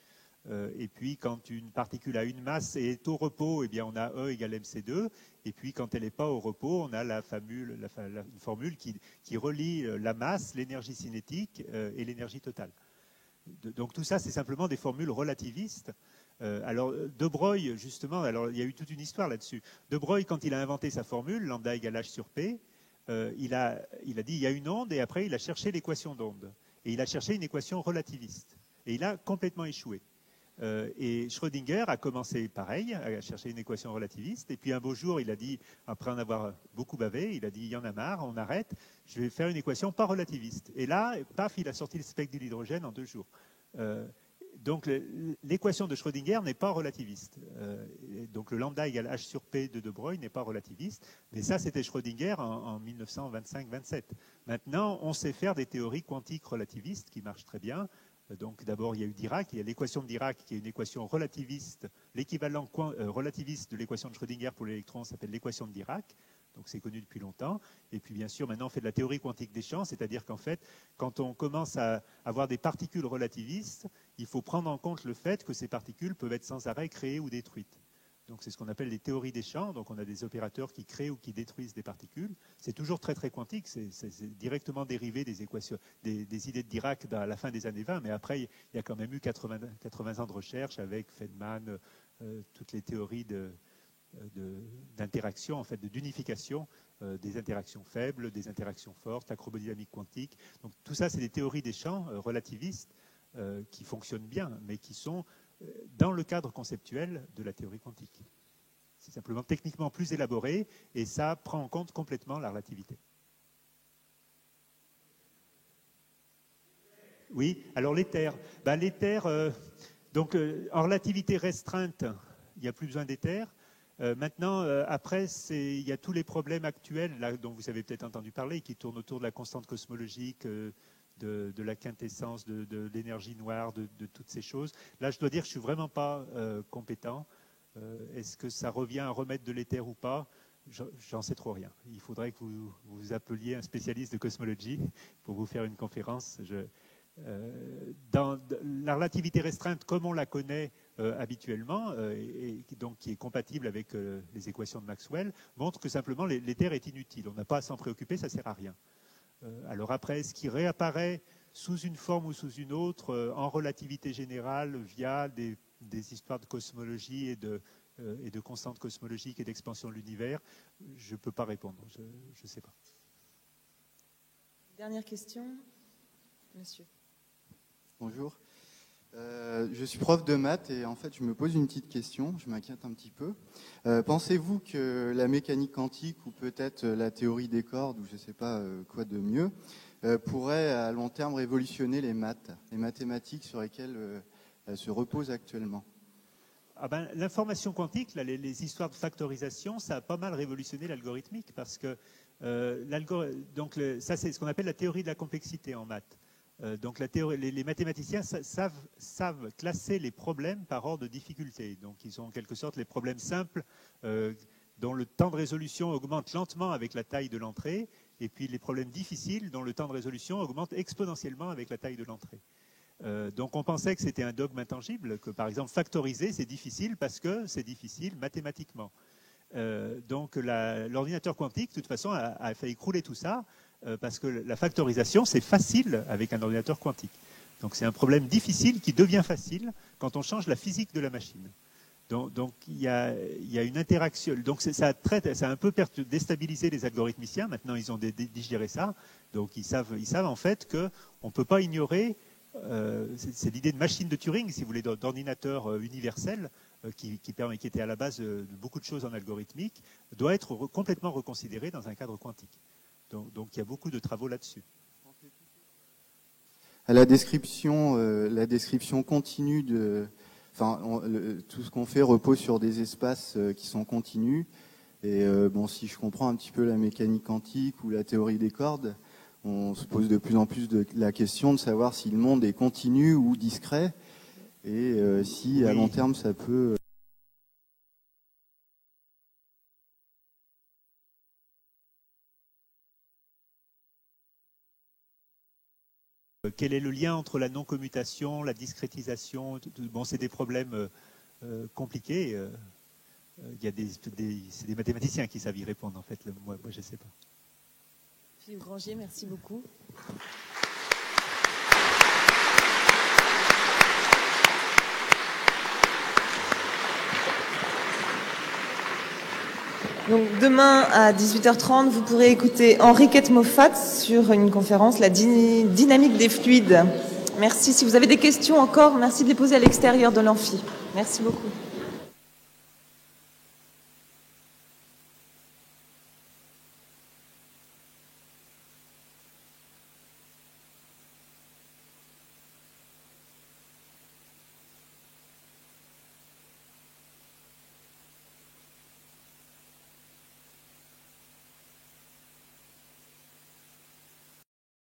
Et puis quand une particule a une masse et est au repos, eh bien on a E égale mc2. Et puis quand elle n'est pas au repos, on a une formule qui relie la masse, l'énergie cinétique et l'énergie totale. Donc tout ça, c'est simplement des formules relativistes. Alors, De Broglie, justement, alors il y a eu toute une histoire là-dessus. De Broglie, quand il a inventé sa formule, lambda égale h sur p, il a dit il y a une onde et après il a cherché l'équation d'onde. Et il a cherché une équation relativiste. Et il a complètement échoué. Et Schrödinger a commencé pareil, à chercher une équation relativiste. Et puis un beau jour, il a dit, après en avoir beaucoup bavé, il a dit il y en a marre, on arrête, je vais faire une équation pas relativiste. Et là, paf, il a sorti le spectre de l'hydrogène en 2 jours. Donc l'équation de Schrödinger n'est pas relativiste. Donc le lambda égale h sur p de De Broglie n'est pas relativiste. Mais ça, c'était Schrödinger en 1925-27. Maintenant, on sait faire des théories quantiques relativistes qui marchent très bien. Donc d'abord, il y a eu Dirac, il y a l'équation de Dirac qui est une équation relativiste. L'équivalent relativiste de l'équation de Schrödinger pour l'électron s'appelle l'équation de Dirac. Donc c'est connu depuis longtemps. Et puis bien sûr, maintenant on fait de la théorie quantique des champs, c'est-à-dire qu'en fait, quand on commence à avoir des particules relativistes, il faut prendre en compte le fait que ces particules peuvent être sans arrêt créées ou détruites. Donc c'est ce qu'on appelle les théories des champs. Donc on a des opérateurs qui créent ou qui détruisent des particules. C'est toujours très très quantique, c'est directement dérivé des équations, des idées de Dirac à la fin des années 20, mais après il y a quand même eu 80 ans de recherche avec Feynman, toutes les théories d'interaction, en fait, d'unification des interactions faibles, des interactions fortes, l'acrobodynamique quantique. Donc tout ça, c'est des théories des champs relativistes qui fonctionnent bien, mais qui sont dans le cadre conceptuel de la théorie quantique. C'est simplement techniquement plus élaboré et ça prend en compte complètement la relativité. Oui, alors l'éther. L'éther, donc en relativité restreinte, il n'y a plus besoin d'éther. Maintenant, après, il y a tous les problèmes actuels là, dont vous avez peut-être entendu parler, qui tournent autour de la constante cosmologique, de la quintessence, de l'énergie noire, de toutes ces choses. Là, je dois dire que je ne suis vraiment pas compétent. Est-ce que ça revient à remettre de l'éther ou pas? J'en sais trop rien. Il faudrait que vous appeliez un spécialiste de cosmologie pour vous faire une conférence. Dans la relativité restreinte, comme on la connaît habituellement, et donc qui est compatible avec les équations de Maxwell, montre que simplement l'éther est inutile. On n'a pas à s'en préoccuper, ça ne sert à rien. Alors après, est-ce qu'il réapparaît sous une forme ou sous une autre en relativité générale via des histoires de cosmologie et de constantes cosmologiques et d'expansion de l'univers? Je ne peux pas répondre, je ne sais pas. Dernière question, monsieur. Bonjour. Je suis prof de maths et en fait je me pose une petite question, je m'inquiète un petit peu. Pensez-vous que la mécanique quantique ou peut-être la théorie des cordes ou je ne sais pas quoi de mieux pourrait à long terme révolutionner les maths, les mathématiques sur lesquelles elle se repose actuellement? L'information quantique, là, les histoires de factorisation, ça a pas mal révolutionné l'algorithmique parce que ça c'est ce qu'on appelle la théorie de la complexité en maths. Donc les mathématiciens savent classer les problèmes par ordre de difficulté. Donc ils ont en quelque sorte les problèmes simples dont le temps de résolution augmente lentement avec la taille de l'entrée, et puis les problèmes difficiles dont le temps de résolution augmente exponentiellement avec la taille de l'entrée. Donc on pensait que c'était un dogme intangible, que par exemple factoriser c'est difficile parce que c'est difficile mathématiquement. Donc l'ordinateur quantique de toute façon a fait écrouler tout ça parce que la factorisation c'est facile avec un ordinateur quantique. Donc c'est un problème difficile qui devient facile quand on change la physique de la machine. Donc il y a une interaction. Donc ça a un peu déstabilisé les algorithmiciens. Maintenant ils ont digéré ça. Donc ils savent en fait qu'on ne peut pas ignorer. C'est l'idée de machine de Turing, si vous voulez, d'ordinateur universel qui était à la base de beaucoup de choses en algorithmique, doit être complètement reconsidérée dans un cadre quantique. Donc il y a beaucoup de travaux là-dessus. La description continue tout ce qu'on fait repose sur des espaces qui sont continus. Et si je comprends un petit peu la mécanique quantique ou la théorie des cordes, on se pose de plus en plus la question de savoir si le monde est continu ou discret et si à long terme ça peut... Quel est le lien entre la non-commutation, la discrétisation? Bon, c'est des problèmes compliqués. C'est des mathématiciens qui savent y répondre, en fait. Moi je ne sais pas. Philippe Grangier, merci beaucoup. Donc demain à 18h30, vous pourrez écouter Henriquette Moffat sur une conférence, la dynamique des fluides. Merci. Si vous avez des questions encore, merci de les poser à l'extérieur de l'amphi. Merci beaucoup.